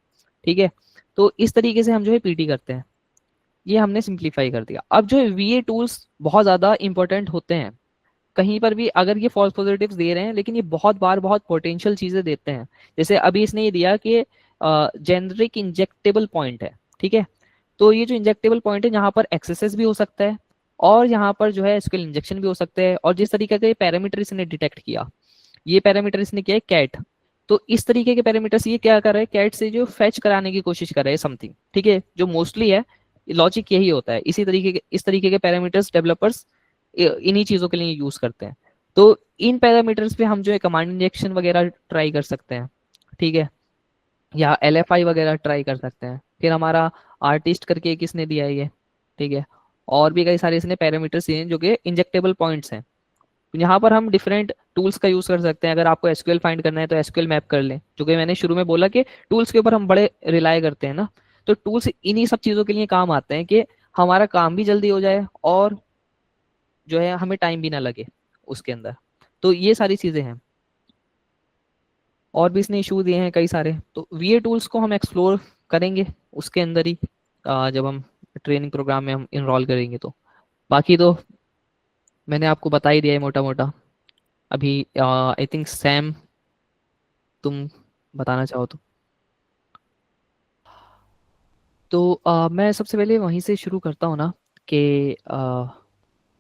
ठीक है, तो इस तरीके से हम जो है पीटी करते हैं, ये हमने सिंप्लीफाई कर दिया। अब जो है वीए टूल्स बहुत ज़्यादा इंपॉर्टेंट होते हैं, कहीं पर भी अगर ये फॉल्स पॉजिटिव्स दे रहे हैं लेकिन ये बहुत बार बहुत पोटेंशियल चीज़ें देते हैं। जैसे अभी इसने ये दिया कि जेनरिक इंजेक्टेबल पॉइंट है। ठीक है, तो ये जो इंजेक्टेबल पॉइंट है यहाँ पर एक्सेसेस भी हो सकता है और यहाँ पर जो है एसक्यूएल इंजेक्शन भी हो सकता है। और जिस तरीके के पैरामीटर इसने डिटेक्ट किया, ये पैरामीटर इसने किया है कैट, तो इस तरीके के पैरामीटर्स ये क्या कर रहा है, कैट से जो फेच कराने की कोशिश कर रहे हैं समथिंग। ठीक है, जो मोस्टली है लॉजिक यही होता है, इस तरीके के पैरामीटर्स डेवलपर्स इन्हीं चीज़ों के लिए यूज़ करते हैं। तो इन पैरामीटर्स पे हम जो है कमांड इंजेक्शन वगैरह ट्राई कर सकते हैं। ठीक है, या LFI वगैरह ट्राई कर सकते हैं। फिर हमारा आर्टिस्ट करके किसने दिया है ये। ठीक है, और भी कई सारे इसने पैरामीटर्स दिए हैं जो कि इंजेक्टेबल पॉइंट्स हैं। तो यहाँ पर हम डिफरेंट टूल्स का यूज कर सकते हैं। अगर आपको एसक्यूएल फाइंड करना है तो एसक्यूएल मैप कर लें, जो कि मैंने शुरू में बोला कि टूल्स के ऊपर हम बड़े रिलाय करते हैं ना। तो टूल्स इन्हीं सब चीज़ों के लिए काम आते हैं कि हमारा काम भी जल्दी हो जाए और जो है हमें टाइम भी ना लगे उसके अंदर। तो ये सारी चीज़ें हैं, और भी इसने इशू दिए हैं कई सारे। तो वीए टूल्स को हम एक्सप्लोर करेंगे उसके अंदर ही, जब हम ट्रेनिंग प्रोग्राम में हम इनरोल करेंगे। तो बाकी तो मैंने आपको बता ही दिया है मोटा मोटा। अभी आई थिंक सैम, तुम बताना चाहो तो। तो मैं सबसे पहले वहीं से शुरू करता हूँ ना कि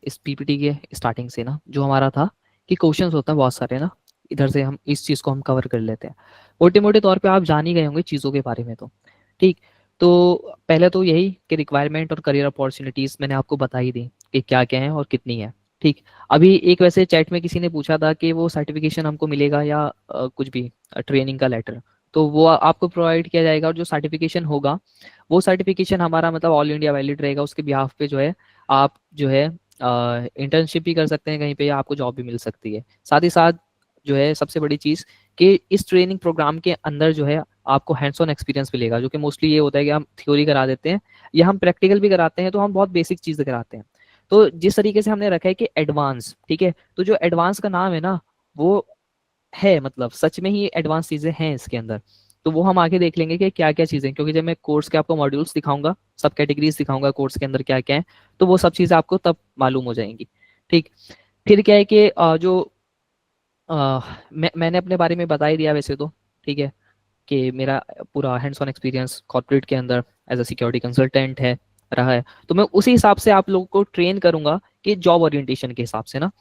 इस पीपीटी के स्टार्टिंग से ना जो हमारा था कि क्वेश्चंस होते हैं बहुत सारे ना, इधर से हम इस चीज़ को हम कवर कर लेते हैं। मोटे मोटे तौर पे आप जान ही गए होंगे चीज़ों के बारे में। तो ठीक, तो पहले तो यही कि रिक्वायरमेंट और करियर अपॉर्चुनिटीज़ मैंने आपको बता ही दी कि क्या क्या है और कितनी है। ठीक, अभी एक वैसे चैट में किसी ने पूछा था कि वो सर्टिफिकेशन हमको मिलेगा या कुछ भी ट्रेनिंग का लेटर, तो वो आपको प्रोवाइड किया जाएगा। और जो सर्टिफिकेशन होगा वो सर्टिफिकेशन हमारा मतलब ऑल इंडिया वैलिड रहेगा। उसके बिहाफ पे जो है आप जो है इंटर्नशिप भी कर सकते हैं कहीं पे, या आपको जॉब भी मिल सकती है। साथ ही साथ जो है सबसे बड़ी चीज़ कि इस ट्रेनिंग प्रोग्राम के अंदर जो है आपको हैंड्स ऑन एक्सपीरियंस मिलेगा, जो कि मोस्टली ये होता है कि हम थ्योरी करा देते हैं या हम प्रैक्टिकल भी कराते हैं, तो हम बहुत बेसिक चीज़ें कराते हैं। तो जिस तरीके से हमने रखा है कि एडवांस, ठीक है, तो जो एडवांस का नाम है ना वो है मतलब सच में ही एडवांस चीजें हैं इसके अंदर। तो वो हम आगे देख लेंगे कि क्या क्या चीजें, क्योंकि जब मैं कोर्स के आपको मॉड्यूल्स दिखाऊंगा, सब कैटेगरीज दिखाऊंगा कोर्स के अंदर क्या क्या है, तो वो सब चीजें आपको तब मालूम हो जाएंगी। ठीक, फिर क्या है कि मैंने अपने बारे में बता ही दिया वैसे तो। ठीक है, कि मेरा पूरा हैंड्स ऑन एक्सपीरियंस कॉर्पोरेट के अंदर एज अ सिक्योरिटी कंसल्टेंट है रहा है। तो मैं उसी हिसाब से आप लोगों को ट्रेन करूंगा कि जॉब ओरिएंटेशन के हिसाब से ना,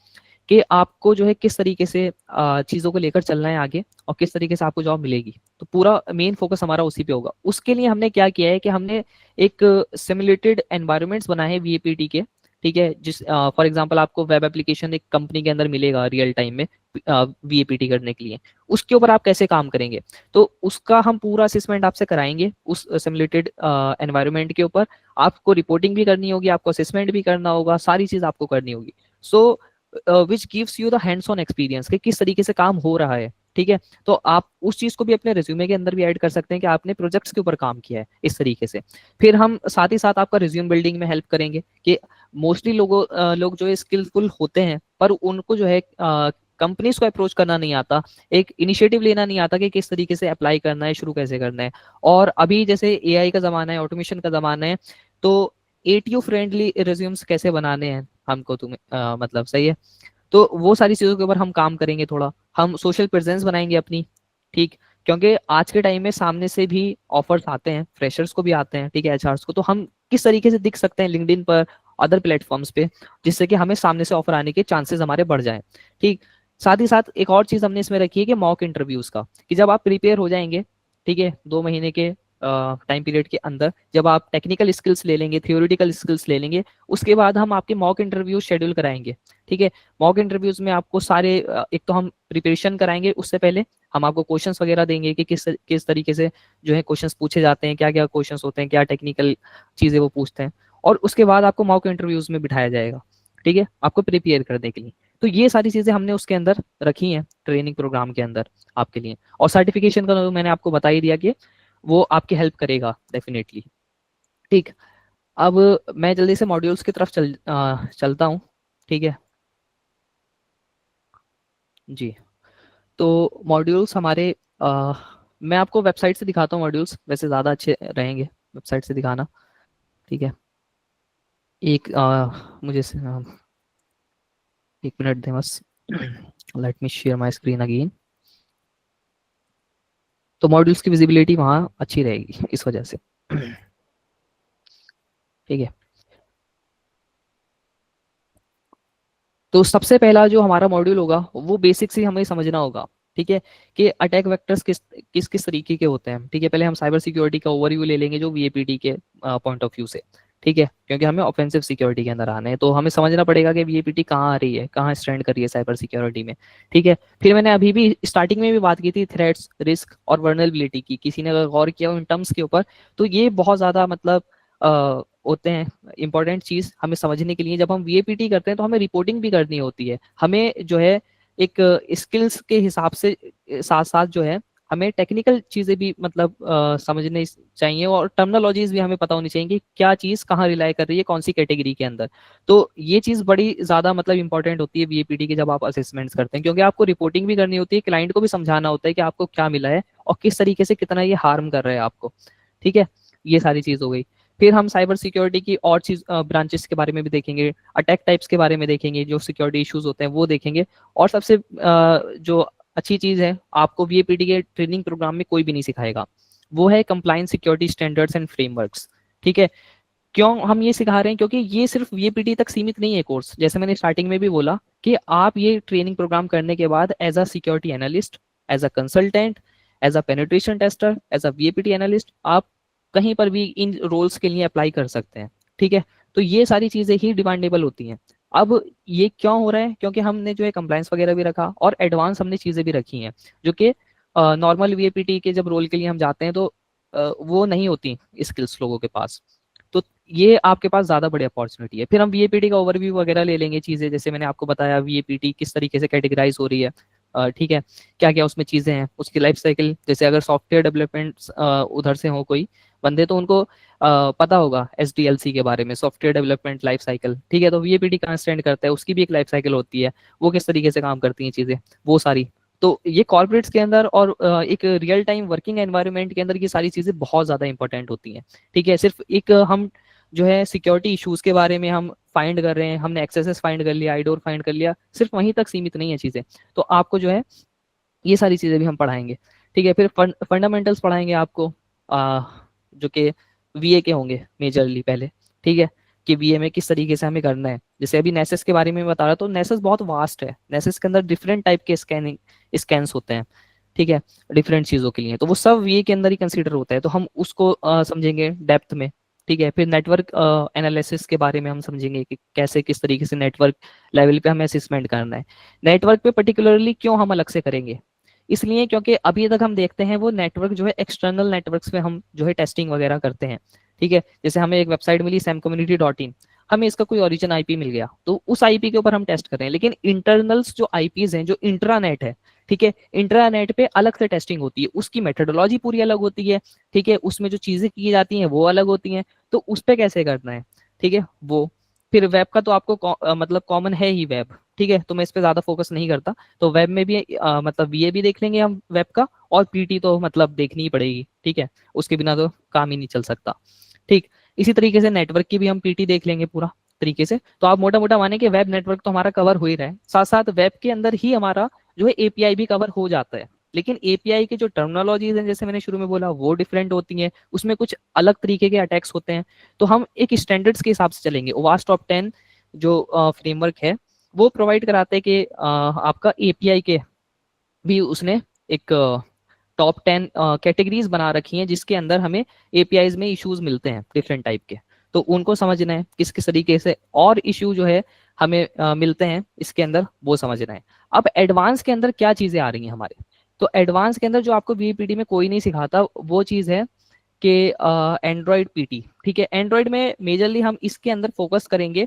कि आपको जो है किस तरीके से चीज़ों को लेकर चलना है आगे और किस तरीके से आपको जॉब मिलेगी। तो पूरा मेन फोकस हमारा उसी पे होगा। उसके लिए हमने क्या किया है कि हमने एक सिमुलेटेड एनवायरनमेंट्स बनाए हैं वीएपीटी के, ठीक है, जिस फॉर एग्जांपल आपको वेब एप्लीकेशन एक कंपनी के अंदर मिलेगा रियल टाइम में वीएपीटी करने के लिए, उसके ऊपर आप कैसे काम करेंगे, तो उसका हम पूरा असेसमेंट आपसे कराएंगे उस सिमुलेटेड एनवायरनमेंट के ऊपर। आपको रिपोर्टिंग भी करनी होगी, आपको असेसमेंट भी करना होगा, सारी चीज आपको करनी होगी। So which gives you the hands on experience कि किस तरीके से काम हो रहा है। ठीक है, तो आप उस चीज को भी अपने रिज्यूमे के अंदर भी ऐड कर सकते हैं कि आपने प्रोजेक्ट्स के ऊपर काम किया है इस तरीके से। फिर हम साथ ही साथ आपका रिज्यूम बिल्डिंग में हेल्प करेंगे कि मोस्टली लोग जो है स्किलफुल होते हैं, पर उनको जो है कंपनीज को अप्रोच करना नहीं आता, एक इनिशिएटिव लेना नहीं आता कि किस तरीके से अप्लाई करना है, शुरू कैसे करना है। और अभी जैसे एआई का जमाना है, ऑटोमेशन का जमाना है, तो एटीयू फ्रेंडली रिज्यूम्स कैसे बनाने हैं हमको, तुम्हें मतलब सही है, तो वो सारी चीजों के ऊपर हम काम करेंगे। थोड़ा हम सोशल प्रेजेंस बनाएंगे अपनी, ठीक, क्योंकि आज के टाइम में सामने से भी ऑफर्स आते हैं, फ्रेशर्स को भी आते हैं, ठीक है, एचआरस को, तो हम किस तरीके से दिख सकते हैं लिंक्डइन पर, अदर प्लेटफॉर्म्स पे, जिससे कि हमें सामने से ऑफर आने के चांसेस हमारे बढ़ जाएं। ठीक, साथ ही साथ एक और चीज हमने इसमें रखी है कि मॉक इंटरव्यूज का, कि जब आप प्रिपेयर हो जाएंगे, ठीक है, 2 महीने के टाइम पीरियड के अंदर, जब आप टेक्निकल स्किल्स ले लेंगे, थियोरिटिकल स्किल्स ले लेंगे, उसके बाद हम आपके मॉक इंटरव्यू शेड्यूल कराएंगे। ठीक है, मॉक इंटरव्यूज में आपको सारे एक तो हम प्रिपरेशन कराएंगे, उससे पहले हम आपको क्वेश्चंस वगैरह देंगे कि किस किस तरीके से जो है क्वेश्चंस पूछे जाते हैं, क्या क्या क्वेश्चंस होते हैं, क्या टेक्निकल चीजें वो पूछते हैं, और उसके बाद आपको मॉक इंटरव्यूज में बिठाया जाएगा, ठीक है, आपको प्रिपेयर करने के लिए। तो ये सारी चीजें हमने उसके अंदर रखी हैं ट्रेनिंग प्रोग्राम के अंदर आपके लिए। और सर्टिफिकेशन का तो मैंने आपको बता ही दिया कि वो आपकी हेल्प करेगा डेफिनेटली। ठीक, अब मैं जल्दी से मॉड्यूल्स की तरफ चलता हूँ। ठीक है जी, तो मॉड्यूल्स हमारे मैं आपको वेबसाइट से दिखाता हूँ, मॉड्यूल्स वैसे ज़्यादा अच्छे रहेंगे वेबसाइट से दिखाना। ठीक है, एक एक मिनट दें बस, let me share my screen again. तो मॉड्यूल्स की विजिबिलिटी वहाँ अच्छी रहेगी इस वजह से। ठीक है, तो सबसे पहला जो हमारा मॉड्यूल होगा वो बेसिक से हमें समझना होगा। ठीक है, कि अटैक वेक्टर्स किस किस किस तरीके के होते हैं। ठीक है, पहले हम साइबर सिक्योरिटी का ओवरव्यू ले लेंगे जो वीएपीटी के पॉइंट ऑफ व्यू से। ठीक है, क्योंकि हमें ऑफेंसिव सिक्योरिटी के अंदर आना है, तो हमें समझना पड़ेगा कि वीएपीटी कहाँ आ रही है, कहाँ स्टैंड कर रही है साइबर सिक्योरिटी में। ठीक है, फिर मैंने अभी भी स्टार्टिंग में भी बात की थी थ्रेट्स, रिस्क और वर्नरेबिलिटी की, किसी ने अगर गौर किया हो इन टर्म्स के ऊपर, तो ये बहुत ज्यादा मतलब होते हैं इंपॉर्टेंट चीज हमें समझने के लिए। जब हम वीएपीटी करते हैं तो हमें रिपोर्टिंग भी करनी होती है, हमें जो है एक स्किल्स के हिसाब से साथ साथ जो है हमें टेक्निकल चीजें भी मतलब समझने चाहिए, और टर्मिनोलॉजीज भी हमें पता होनी चाहिए कि क्या चीज कहाँ रिलाई कर रही है, कौन सी कैटेगरी के अंदर। तो ये चीज बड़ी ज्यादा मतलब इंपॉर्टेंट होती है वीएपीटी की जब आप असेसमेंट्स करते हैं, क्योंकि आपको रिपोर्टिंग भी करनी होती है, क्लाइंट को भी समझाना होता है कि आपको क्या मिला है और किस तरीके से कितना ये हार्म कर रहा है आपको। ठीक है, ये सारी चीज हो गई। फिर हम साइबर सिक्योरिटी की और चीज ब्रांचेस के बारे में भी देखेंगे, अटैक टाइप्स के बारे में देखेंगे, जो सिक्योरिटी इश्यूज होते हैं वो देखेंगे। और सबसे जो अच्छी चीज है, आपको वीएपीटी के ट्रेनिंग प्रोग्राम में कोई भी नहीं सिखाएगा, वो है compliance security standards and frameworks. ठीक है, क्यों हम ये सिखा रहे हैं, क्योंकि ये सिर्फ वीएपीटी तक सीमित नहीं है कोर्स, जैसे मैंने स्टार्टिंग में भी बोला कि आप ये ट्रेनिंग प्रोग्राम करने के बाद as a security analyst, as a consultant, as a penetration tester, as a VAPT analyst, आप कहीं पर भी इन रोल्स के लिए अप्लाई कर सकते हैं। ठीक है, तो ये सारी चीजें ही डिमांडेबल होती हैं। अब ये क्यों हो रहा है, क्योंकि हमने जो है कंप्लायंस वगैरह भी रखा और एडवांस हमने चीजें भी रखी हैं, जो कि नॉर्मल वीएपीटी के जब रोल के लिए हम जाते हैं तो वो नहीं होती स्किल्स लोगों के पास। तो ये आपके पास ज्यादा बड़ी अपॉर्चुनिटी है। फिर हम वीएपीटी का ओवरव्यू वगैरह ले लेंगे, चीजें जैसे मैंने आपको बताया वीएपीटी किस तरीके से कैटेगराइज हो रही है, ठीक है, क्या क्या उसमें चीजें हैं, उसकी लाइफ साइकिल, जैसे अगर सॉफ्टवेयर डेवलपमेंट उधर से हो कोई बंदे तो उनको पता होगा एसडीएलसी के बारे में, सॉफ्टवेयर डेवलपमेंट लाइफ साइकिल। ठीक है, तो वीएपीटी कहाँ स्टैंड करता है, उसकी भी एक लाइफ साइकिल होती है, वो किस तरीके से काम करती हैं चीजें, वो सारी। तो ये कॉर्पोरेट्स के अंदर और एक रियल टाइम वर्किंग एनवायरनमेंट के अंदर ये सारी चीजें बहुत ज्यादा इंपॉर्टेंट होती हैं। ठीक है, सिर्फ एक हम जो है सिक्योरिटी इश्यूज के बारे में हम फाइंड कर रहे हैं, हमने एक्सेसेस फाइंड कर लिया, आईडोर फाइंड कर लिया, सिर्फ वहीं तक सीमित नहीं है चीजें। तो आपको जो है ये सारी चीजें भी हम पढ़ाएंगे। ठीक है, फिर फंडामेंटल्स पढ़ाएंगे आपको, जो कि वीए के होंगे मेजरली पहले। ठीक है, कि वीए में किस तरीके से हमें करना है, जैसे अभी नेसेस के बारे में बता रहा, तो नेसेस बहुत वास्ट है, नेसेस के अंदर डिफरेंट टाइप के स्कैन्स होते हैं। ठीक है, डिफरेंट चीजों के लिए, तो वो सब वीए के अंदर ही कंसीडर होता है, तो हम उसको समझेंगे डेप्थ में। ठीक है। फिर नेटवर्क एनालिसिस के बारे में हम समझेंगे कि कैसे किस तरीके से नेटवर्क लेवल पे हमें असेसमेंट करना है। नेटवर्क पे पर्टिकुलरली क्यों हम अलग से करेंगे, इसलिए क्योंकि अभी तक हम देखते हैं वो नेटवर्क जो है एक्सटर्नल नेटवर्क्स पे हम जो है टेस्टिंग वगैरह करते हैं। ठीक है, जैसे हमें एक वेबसाइट मिली samcommunity.in, हमें इसका कोई ओरिजिन आईपी मिल गया तो उस आईपी के ऊपर हम टेस्ट कर रहे हैं, लेकिन इंटरनल्स जो आईपीज हैं जो इंट्रानेट है, ठीक है, इंट्रानेट पे अलग से टेस्टिंग होती है, उसकी मेथोडोलॉजी पूरी अलग होती है। ठीक है, उसमें जो चीजें की जाती हैं वो अलग होती हैं, तो उस पे कैसे करना है। ठीक है, वो फिर वेब का तो आपको मतलब कॉमन है ही वेब। ठीक है, तो मैं इस पे ज्यादा फोकस नहीं करता। तो वेब में भी मतलब वीए भी देख लेंगे हम वेब का, और पीटी तो मतलब देखनी ही पड़ेगी। ठीक है, उसके बिना तो काम ही नहीं चल सकता। ठीक, इसी तरीके से नेटवर्क की भी हम पीटी देख लेंगे पूरा तरीके से। तो आप मोटा मोटा माने कि वेब नेटवर्क तो हमारा कवर हो ही रहा है, साथ साथ वेब के अंदर ही हमारा जो है एपीआई भी कवर हो जाता है। लेकिन एपीआई के जो टर्मिनोलॉजीज हैं, जैसे मैंने शुरू में बोला, वो डिफरेंट होती हैं, उसमें कुछ अलग तरीके के अटैक्स होते हैं। तो हम एक स्टैंडर्ड्स के हिसाब से चलेंगे। ओवास्ट टॉप 10 जो फ्रेमवर्क है वो प्रोवाइड कराते हैं कि आपका एपीआई के भी उसने एक टॉप 10 कैटेगरीज बना रखी हैं, जिसके अंदर हमें एपीआईज में इश्यूज मिलते हैं डिफरेंट टाइप के। तो उनको समझना है किस किस तरीके से और इश्यू जो है हमें मिलते हैं इसके अंदर, वो समझना है। अब एडवांस के अंदर क्या चीजें आ रही हैं हमारे, तो एडवांस के अंदर जो आपको वीपीटी में कोई नहीं सिखाता वो चीज है कि एंड्रॉयड पीटी। ठीक है, एंड्रॉयड में मेजरली हम इसके अंदर फोकस करेंगे,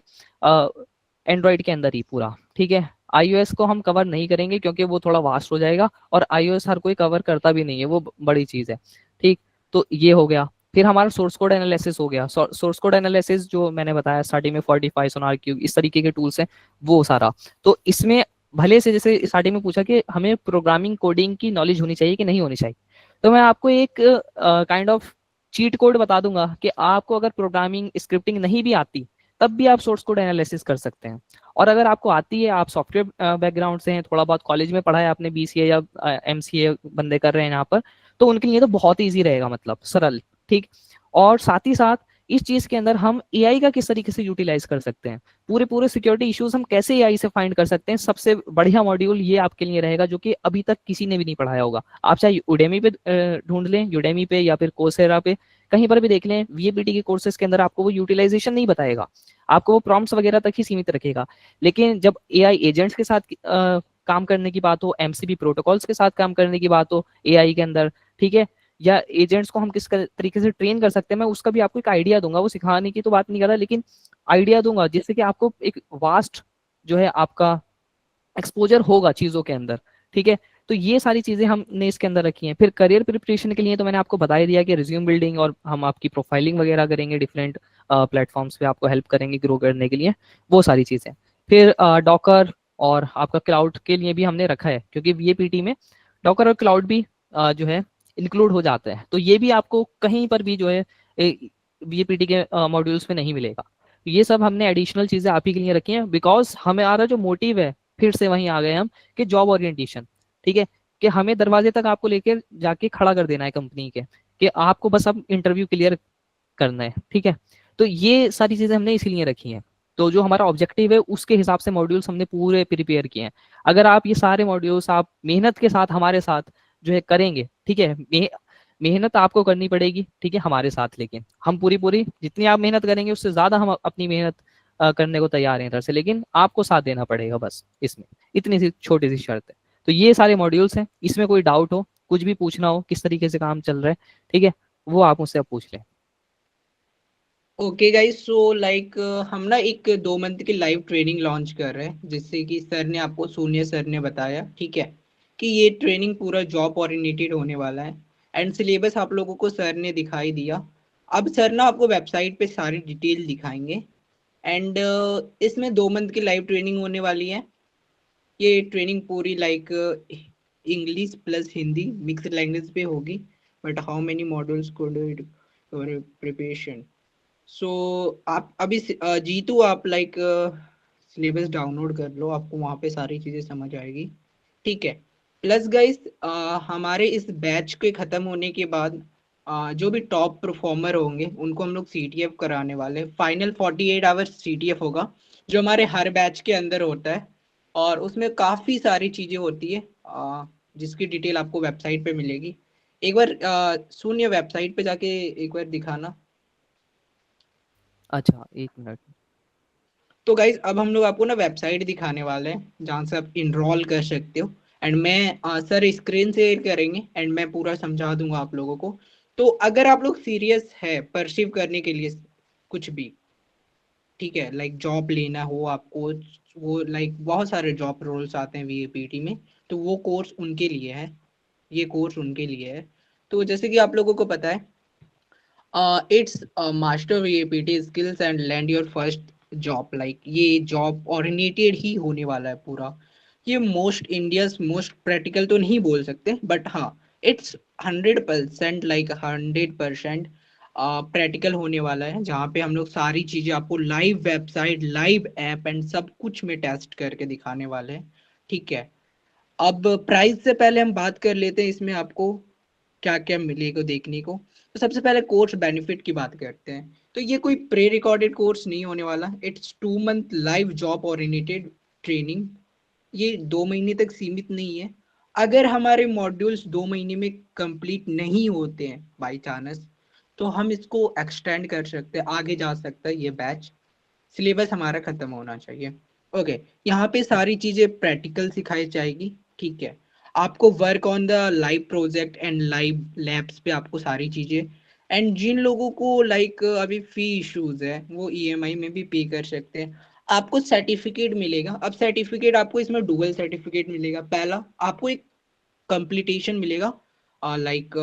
एंड्रॉयड के अंदर ही पूरा। ठीक है, आईओएस को हम कवर नहीं करेंगे क्योंकि वो थोड़ा वास्ट हो जाएगा, और आईओएस हर कोई कवर करता भी नहीं है, वो बड़ी चीज है। ठीक, तो ये हो गया। फिर हमारा सोर्स कोड एनालिसिस हो गया। सोर्स कोड एनालिसिस जो मैंने बताया स्टार्टिंग में, 45 सोनार क्यूब इस तरीके के टूल्स हैं, वो सारा। तो इसमें भले से जैसे स्टार्टिंग में पूछा कि हमें प्रोग्रामिंग कोडिंग की नॉलेज होनी चाहिए कि नहीं होनी चाहिए, तो मैं आपको एक काइंड ऑफ चीट कोड बता दूंगा कि आपको अगर प्रोग्रामिंग स्क्रिप्टिंग नहीं भी आती तब भी आप सोर्स कोड एनालिसिस कर सकते हैं। और अगर आपको आती है, आप सॉफ्टवेयर बैकग्राउंड से हैं, थोड़ा बहुत कॉलेज में पढ़ा है आपने, बीसीए या एमसीए बंदे कर रहे हैं यहाँ पर, तो उनके लिए तो बहुत ईजी रहेगा, मतलब सरल। ठीक, और साथ ही साथ इस चीज के अंदर हम एआई का किस तरीके से यूटिलाइज कर सकते हैं, पूरे पूरे सिक्योरिटी इश्यूज हम कैसे एआई से फाइंड कर सकते हैं, सबसे बढ़िया मॉड्यूल ये आपके लिए रहेगा जो कि अभी तक किसी ने भी नहीं पढ़ाया होगा। आप चाहे यूडेमी पे ढूंढ लें, यूडेमी पे या फिर कोर्सेरा पे, कहीं पर भी देख लें, वीएपीटी के कोर्सेज के अंदर आपको वो यूटिलाइजेशन नहीं बताएगा, आपको वो प्रॉम्प्ट्स वगैरह तक ही सीमित रखेगा। लेकिन जब एआई एजेंट्स के साथ काम करने की बात हो, एमसीपी प्रोटोकॉल्स के साथ काम करने की बात हो एआई के अंदर, ठीक है, या एजेंट्स को हम किस तरीके से ट्रेन कर सकते हैं, मैं उसका भी आपको एक आइडिया दूंगा। वो सिखाने की तो बात नहीं कर रहा, लेकिन आइडिया दूंगा जिससे कि आपको एक वास्ट जो है आपका एक्सपोजर होगा चीजों के अंदर। ठीक है, तो ये सारी चीजें हमने इसके अंदर रखी हैं। फिर करियर प्रिपरेशन के लिए तो मैंने आपको बता ही दिया कि रिज्यूम बिल्डिंग और हम आपकी प्रोफाइलिंग वगैरह करेंगे, डिफरेंट प्लेटफॉर्म्स पे आपको हेल्प करेंगे ग्रो करने के लिए, वो सारी चीजें। फिर डॉकर और आपका क्लाउड के लिए भी हमने रखा है, क्योंकि वीएपीटी में डॉकर और क्लाउड भी जो है इंक्लूड हो जाते हैं। तो ये भी आपको कहीं पर भी जो है वीएपीटी के मॉड्यूल्स में नहीं मिलेगा। ये सब हमने एडिशनल चीजें आप ही के लिए रखी हैं, बिकॉज हमारा जो मोटिव है, फिर से वहीं आ गए हम, कि जॉब ओरिएंटेशन। ठीक है, कि हमें दरवाजे तक आपको लेकर जाके खड़ा कर देना है कंपनी के, कि आपको बस अब इंटरव्यू क्लियर करना है। ठीक है, तो ये सारी चीजें हमने इसीलिए रखी हैं। तो जो हमारा ऑब्जेक्टिव है उसके हिसाब से मॉड्यूल्स हमने पूरे प्रिपेयर किए हैं। अगर आप ये सारे मॉड्यूल्स आप मेहनत के साथ हमारे साथ जो है करेंगे, ठीक है, मेहनत आपको करनी पड़ेगी, ठीक है, हमारे साथ, लेकिन हम पूरी पूरी जितनी आप मेहनत करेंगे उससे ज्यादा हम अपनी मेहनत करने को तैयार हैं इधर से, लेकिन आपको साथ देना पड़ेगा बस, इसमें इतनी सी छोटी सी शर्त है। तो ये सारे मॉड्यूल्स हैं, इसमें कोई डाउट हो, कुछ भी पूछना हो, किस तरीके से काम चल रहा है, ठीक है, वो आप मुझसे अब पूछ लें। ओके गाइस, सो लाइक हम ना एक 2 मंथ की लाइव ट्रेनिंग लॉन्च कर रहे हैं, जिससे कि सर ने आपको, सोनिया सर ने बताया, ठीक है, कि ये ट्रेनिंग पूरा जॉब ओरिएंटेड होने वाला है। एंड सिलेबस आप लोगों को सर ने दिखाई दिया। अब सर ना आपको वेबसाइट पे सारी डिटेल दिखाएंगे। एंड इसमें 2 मंथ की लाइव ट्रेनिंग होने वाली है। ये ट्रेनिंग पूरी like English plus Hindi mix language पे होगी। But how many modules code preparation. So आप अभी जीतू आप लाइक सिलेबस डाउनलोड कर लो, आपको वहाँ पे सारी चीज़ें समझ आएगी। ठीक है। प्लस गाइस, हमारे इस बैच के ख़त्म होने के बाद जो भी टॉप परफॉर्मर होंगे उनको हम लोग सीटीएफ कराने वाले। फाइनल 48 आवर्स सीटीएफ होगा, जो हमारे हर बैच के अंदर होता है। और उसमें काफ़ी सारी चीज़ें होती है, जिसकी डिटेल आपको वेबसाइट पे मिलेगी। एक बार शून्य वेबसाइट पे जाके एक बार दिखाना। अच्छा, 1 मिनट। तो गाइज अब हम लोग आपको ना वेबसाइट दिखाने वाले हैं जहाँ से आप इनरोल कर सकते हो। एंड मैं सर स्क्रीन शेयर करेंगे एंड मैं पूरा समझा दूंगा आप लोगों को। तो अगर आप लोग सीरियस है परसीव करने के लिए कुछ भी, ठीक है, लाइक जॉब लेना हो आपको, वो लाइक बहुत सारे जॉब रोल्स आते हैं वीएपीटी में, तो वो कोर्स उनके लिए है, ये कोर्स उनके लिए है। तो जैसे कि आप लोगों को पता है, it's master VAPT skills and land your first job. Like ये जॉब ओरिएंटेड ही होने वाला है पूरा। ये मोस्ट इंडियाज मोस्ट प्रैक्टिकल तो नहीं बोल सकते, बट हाँ, इट्स 100%, लाइक 100% प्रैक्टिकल होने वाला है, जहाँ पे हम लोग सारी चीजें आपको live website, live app and सब कुछ में टेस्ट करके दिखाने वाले हैं। ठीक है, अब प्राइस से पहले हम बात कर लेते हैं इसमें आपको क्या क्या मिलेगा देखने को। तो सबसे पहले कोर्स बेनिफिट की बात करते हैं। तो ये कोई प्री रिकॉर्डेड कोर्स नहीं होने वाला, it's 2 month live job oriented training. ये 2 महीने तक सीमित नहीं है। अगर हमारे मॉड्यूल्स 2 महीने में कंप्लीट नहीं होते हैं बाई चांस, तो हम इसको एक्सटेंड कर सकते हैं, आगे जा सकता है ये बैच। सिलेबस हमारा खत्म होना चाहिए। ओके, यहाँ पे सारी चीजें प्रैक्टिकल सिखाई जाएगी। ठीक है, आपको work on the live project and live labs पे आपको सारी चीजें। एंड जिन लोगों को लाइक अभी फी इश्यूज है वो ईएमआई में भी पे कर सकते हैं। आपको सर्टिफिकेट मिलेगा। अब सर्टिफिकेट आपको इसमें डुअल सर्टिफिकेट मिलेगा। पहला आपको एक कंप्लीटेशन मिलेगा, लाइक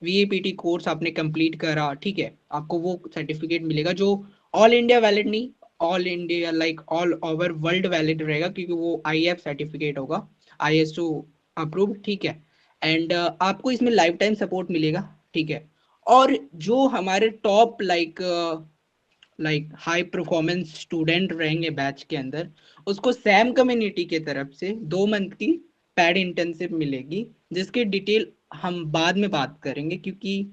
वीएपीटी कोर्स आपने कंप्लीट करा, ठीक है, आपको वो सर्टिफिकेट मिलेगा जो ऑल इंडिया वैलिड नहीं, all India like all over world valid रहेगा, क्योंकि वो आईएफ सर्टिफिकेट होगा, आईएसओ अप्रूव्ड। ठीक है, एंड आपको इसमें लाइफ टाइम सपोर्ट मिलेगा। ठीक है, और जो हमारे top like high performance student रहेंगे बैच के अंदर, उसको सैम कम्युनिटी के तरफ से 2 मंथ की पैड इंटर्नशिप मिलेगी, जिसकी डिटेल हम बाद में बात करेंगे, क्योंकि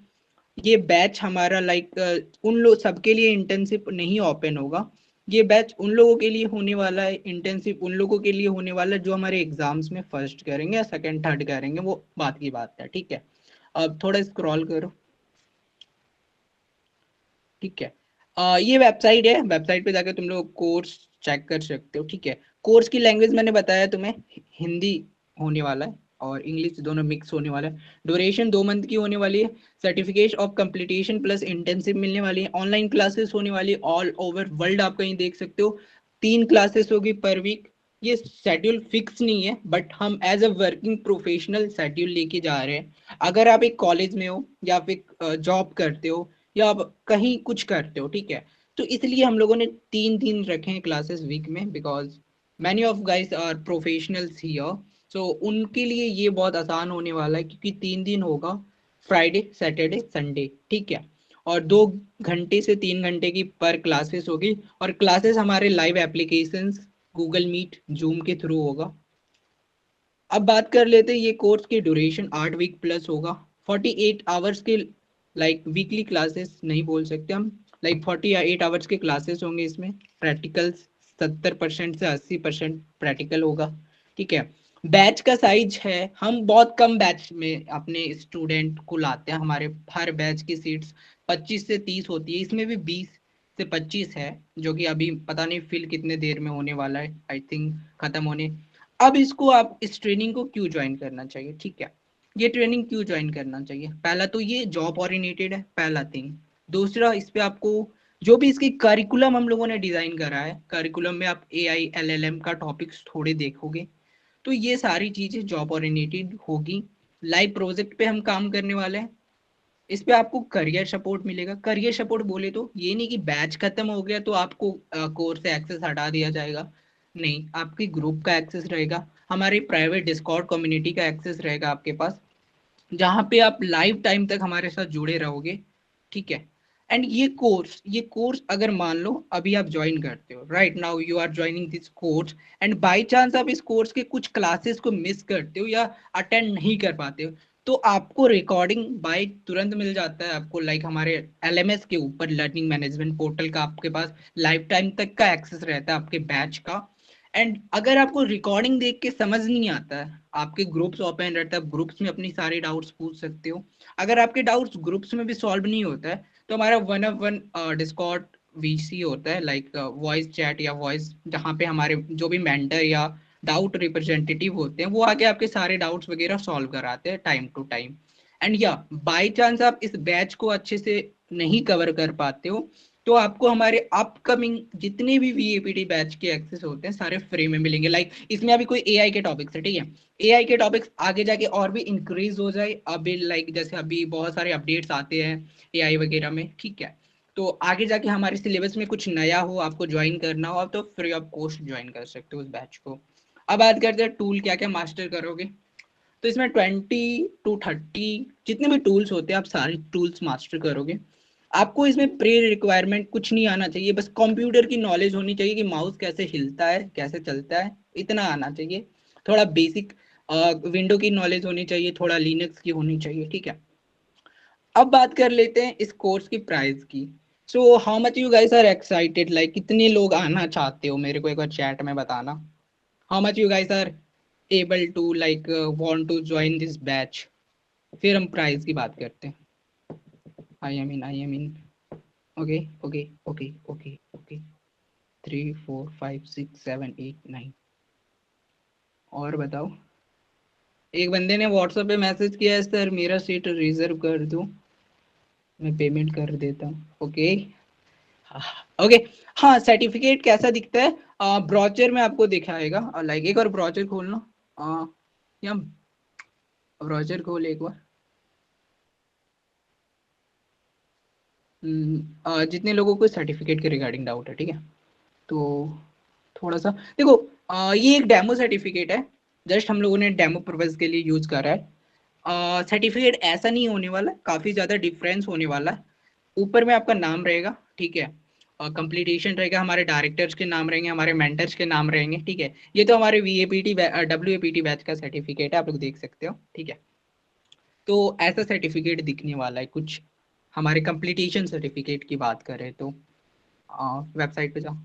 ये बैच हमारा लाइक उन लोग सबके लिए इंटर्नशिप नहीं ओपन होगा। ये बैच उन लोगों के लिए होने वाला है, इंटर्नशिप उन लोगों के लिए होने वाला है जो हमारे एग्जाम्स में फर्स्ट करेंगे या सेकंड थर्ड करेंगे, वो बात की बात है। ठीक है, अब थोड़ा स्क्रॉल करो। ठीक है, ये वेबसाइट है, वेबसाइट पे जाकर तुम लोग कोर्स चेक कर सकते हो। ठीक है, कोर्स की लैंग्वेज मैंने बताया तुम्हें, हिंदी होने वाला है और इंग्लिश दोनों मिक्स होने वाला है। ड्यूरेशन 2 मंथ की होने वाली है। Certificate of completion plus internship मिलने वाली है। ऑनलाइन क्लासेस होने वाली है ऑल ओवर वर्ल्ड, आप कहीं देख सकते हो। 3 क्लासेस होगी पर वीक। ये शेड्यूल फिक्स नहीं है, बट हम as a working professional schedule लेके जा रहे हैं। अगर आप एक कॉलेज में हो या फिर जॉब करते हो या आप कहीं कुछ करते हो, ठीक है, तो इसलिए हम लोगों ने 3 दिन रखे हैं क्लासेस वीक में, because many of guys are professionals here. So उनके लिए ये बहुत आसान होने वाला है, क्योंकि 3 दिन होगा, फ्राइडे सैटरडे संडे। ठीक है, और 2 घंटे से 3 घंटे की पर क्लासेस होगी, और क्लासेस हमारे live applications Google Meet Zoom के थ्रू होगा। अब बात कर लेते हैं, ये कोर्स की ड्यूरेशन 8 वीक प्लस होगा। 48 आवर्स के लाइक वीकली क्लासेस नहीं बोल सकते हम, लाइक 48 आवर्स के क्लासेस होंगे इसमें। प्रैक्टिकल्स 70% से 80% प्रैक्टिकल होगा। ठीक है, बैच का साइज है, हम बहुत कम बैच में अपने स्टूडेंट को लाते हैं। हमारे हर बैच की सीट्स 25 से 30 होती है, इसमें भी 20 से 25 है, जो कि अभी पता नहीं फिल कितने देर में होने वाला है, आई थिंक खत्म होने। अब इसको आप इस ट्रेनिंग को क्यों ज्वाइन करना चाहिए? ठीक है, ये ट्रेनिंग क्यों ज्वाइन करना चाहिए? पहला तो ये जॉब ओरिएंटेड है, पहला थिंग। दूसरा, इस पे आपको जो भी इसकी करिकुलम हम लोगों ने डिजाइन करा है, करिकुलम में आप एआई एलएलएम का टॉपिक्स थोड़े देखोगे, तो ये सारी चीजें जॉब ओरिएंटेड होगी। लाइव प्रोजेक्ट पे हम काम करने वाले हैं। इस पे आपको करियर सपोर्ट मिलेगा। करियर सपोर्ट बोले तो ये नहीं कि बैच खत्म हो गया तो आपको कोर्स से एक्सेस हटा दिया जाएगा, नहीं, आपके ग्रुप का एक्सेस रहेगा, हमारे प्राइवेट डिस्कॉर्ड कम्युनिटी का एक्सेस रहेगा आपके पास, जहाँ पे आप लाइफ टाइम तक हमारे साथ जुड़े रहोगे। ठीक है, एंड ये कोर्स अगर मान लो अभी आप ज्वाइन करते हो, right now you are joining this course, and by chance आप इस कोर्स के कुछ क्लासेस को मिस करते हो या अटेंड नहीं कर पाते हो, तो आपको रिकॉर्डिंग बाय तुरंत मिल जाता है। आपको लाइक हमारे एलएमएस के ऊपर लर्निंग मैनेजमेंट पोर्टल का आपके पास लाइफ टाइम तक का एक्सेस रहता है आपके बैच का। एंड अगर आपको रिकॉर्डिंग देख के समझ नहीं आता है, आपके ग्रुप्स ओपन रहता है, ग्रुप्स में अपनी सारे डाउट्स पूछ सकते हो। अगर आपके डाउट्स ग्रुप्स में भी सॉल्व नहीं होता है, तो हमारा 1-on-1 डिस्कॉर्ड वीसी होता है, लाइक वॉइस चैट या वॉइस, जहाँ पे हमारे जो भी मेंटर या डाउट रिप्रेजेंटेटिव होते हैं वो आके आपके सारे डाउट्स वगैरह सॉल्व कराते हैं टाइम टू टाइम। एंड या बाय चांस आप इस बैच को अच्छे से नहीं कवर कर पाते हो, तो आपको हमारे अपकमिंग जितने भी वीएपीटी बैच के एक्सेस होते हैं सारे फ्री में मिलेंगे। लाइक इसमें अभी कोई एआई के टॉपिक्स है, ठीक है, एआई के टॉपिक्स आगे जाके और भी इंक्रीज हो जाए, अभी लाइक जैसे अभी बहुत सारे अपडेट्स आते हैं एआई वगैरह में, ठीक है, तो आगे जाके हमारे सिलेबस में कुछ नया हो, आपको ज्वाइन करना हो, आप तो फ्री ऑफ कॉस्ट ज्वाइन कर सकते हो उस बैच को। अब बात करते हैं टूल क्या क्या मास्टर करोगे। तो इसमें 20 to 30 जितने भी टूल्स होते हैं आप सारे टूल्स मास्टर करोगे। आपको इसमें प्री रिक्वायरमेंट कुछ नहीं आना चाहिए, बस कंप्यूटर की नॉलेज होनी चाहिए कि माउस कैसे हिलता है कैसे चलता है, इतना आना चाहिए। थोड़ा बेसिक विंडो की नॉलेज होनी चाहिए, थोड़ा लिनक्स की होनी चाहिए, ठीक है। अब बात कर लेते हैं इस कोर्स की प्राइस की। So how much you guys are excited, like कितने लोग आना चाहते हो, मेरे को एक बार चैट में बताना। How much you guys are able to like want to join this batch, फिर हम प्राइस की बात करते हैं। I am in okay okay okay okay okay 3 4 5 6 7 8 9। और बताओ, एक बंदे ने व्हाट्सएप पे मैसेज किया है, सर मेरा सीट रिजर्व कर दो, मैं पेमेंट कर देता हूँ। Okay okay. हाँ, सर्टिफिकेट कैसा दिखता है ब्रोचर में आपको दिखाएगा, लाइक एक बार ब्रोचर खोलना, या ब्रोचर खोल एक बार। जितने लोगों को सर्टिफिकेट के रिगार्डिंग डाउट है, ठीक है, तो थोड़ा सा देखो, ये एक डेमो सर्टिफिकेट है, जस्ट हम लोगों ने डेमो पर्पज के लिए यूज करा है। सर्टिफिकेट ऐसा नहीं होने वाला, काफी ज्यादा डिफरेंस होने वाला है। ऊपर में आपका नाम रहेगा, ठीक है, और कंप्लीटेशन रहेगा, हमारे डायरेक्टर्स के नाम रहेंगे, हमारे मेंटर्स के नाम रहेंगे, ठीक है। ये तो हमारे वीएपीटी डब्ल्यूएपीटी बैच का सर्टिफिकेट है, आप लोग देख सकते हो, ठीक है। तो ऐसा सर्टिफिकेट दिखने वाला है कुछ, हमारे कंप्लीटेशन सर्टिफिकेट की बात करें तो वेबसाइट पे जाओ।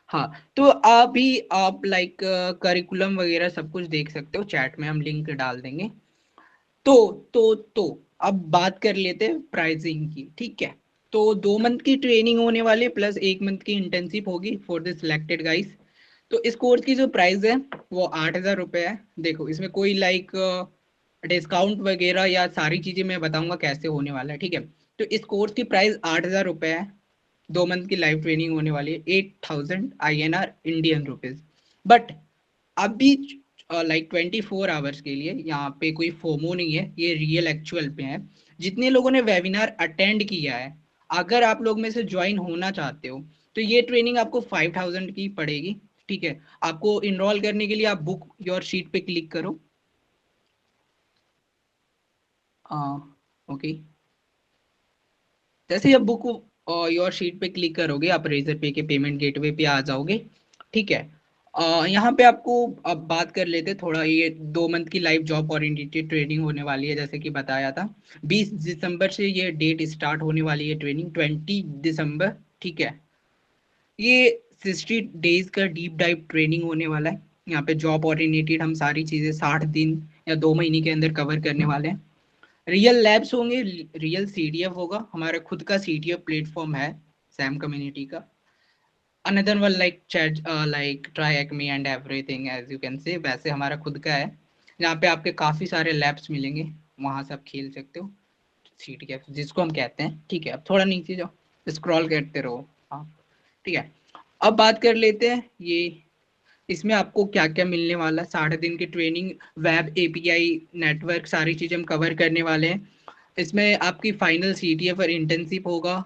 हाँ, तो अभी आप लाइक करिकुलम वगैरह सब कुछ देख सकते हो, चैट में हम लिंक डाल देंगे। तो तो अब बात कर लेते हैं प्राइसिंग की, ठीक है। तो 2 मंथ की ट्रेनिंग होने वाली प्लस 1 मंथ की इंटर्नशिप होगी फॉर द सिलेक्टेड गाइस। तो इस कोर्स की जो प्राइस है वो 8,000 रुपये है। देखो इसमें कोई लाइक डिस्काउंट वगैरह या सारी चीजें मैं बताऊंगा कैसे होने वाला है, ठीक है। तो इस कोर्स की प्राइस 8,000 रुपये है। 2 मंथ की लाइव ट्रेनिंग होने वाली है, 8,000 INR इंडियन रुपीज। बट अभी लाइक 24 आवर्स के लिए यहाँ पे कोई फोमो नहीं है, ये रियल एक्चुअल पे है। जितने लोगों ने वेबिनार अटेंड किया है, अगर आप लोग में से ज्वाइन होना चाहते हो तो ये ट्रेनिंग आपको 5,000 की पड़ेगी, ठीक है। आपको इनरोल करने के लिए आप बुक योर शीट पे क्लिक करो। ओके, जैसे ही आप बुक योर शीट पे क्लिक करोगे आप रेजर पे के पेमेंट गेटवे पे आ जाओगे, ठीक है। यहाँ पे आपको अब बात कर लेते हैं थोड़ा, ये 2 मंथ की लाइव जॉब ओरिएंटेड ट्रेनिंग होने वाली है, जैसे कि बताया था। 20 दिसंबर से ये डेट स्टार्ट होने वाली है, ट्रेनिंग 20 दिसंबर, ठीक है। ये 60 डेज का डीप डाइव ट्रेनिंग होने वाला है। यहाँ पे जॉब ओरिएंटेड हम सारी चीजें 60 दिन या 2 महीने के अंदर कवर करने वाले हैं। रियल लैब्स होंगे, रियल सीडीएफ होगा, हमारा खुद का सीडीएफ प्लेटफॉर्म है सैम कम्युनिटी का। Another one like chat like TryHackMe and everything as you can say, वैसे हमारा खुद का है, जहाँ पे आपके काफी सारे लैब्स मिलेंगे, वहां से आप खेल सकते हो सीडीएफ जिसको हम कहते हैं, ठीक है। अब थोड़ा नीचे जाओ, स्क्रॉल करते रहो, हाँ, ठीक है। अब बात कर लेते हैं ये इसमें आपको क्या क्या मिलने वाला है। 60 दिन की ट्रेनिंग, वेब एपीआई नेटवर्क सारी चीजें हम कवर करने वाले हैं। इसमें आपकी फाइनल सीटीएफ और इंटर्नशिप होगा।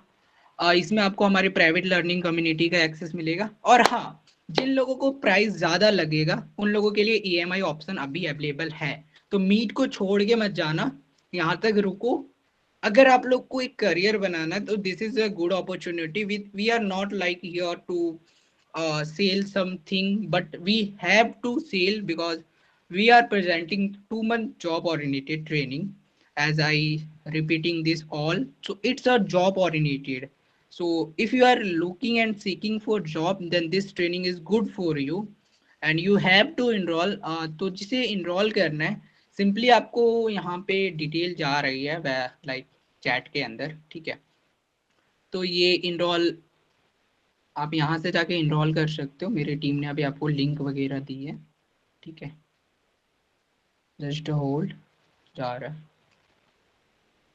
इसमें आपको हमारी प्राइवेट लर्निंग कम्युनिटी का एक्सेस मिलेगा। और हाँ, जिन लोगों को प्राइस ज्यादा लगेगा उन लोगों के लिए ईएमआई ऑप्शन अभी अवेलेबल है। तो मीट को छोड़ के मत जाना, यहाँ तक रुको। अगर आप लोग को एक करियर बनाना है तो this is a good opportunity. With we are not like here to sell something, but we have to sell because we are presenting 2 month job oriented training, as I repeating this all, so it's a job oriented. So if you are looking and seeking for job, then this training is good for you and you have to enroll। तो जिसे enroll करना है, simply आपको यहाँ पे detail जा रही है लाइक चैट के अंदर, ठीक है। तो ये इनरोल आप यहाँ से जाके इनरोल कर सकते हो, मेरी टीम ने अभी आपको लिंक वगैरह दी है, ठीक है। जस्ट होल्ड, जा रहा है।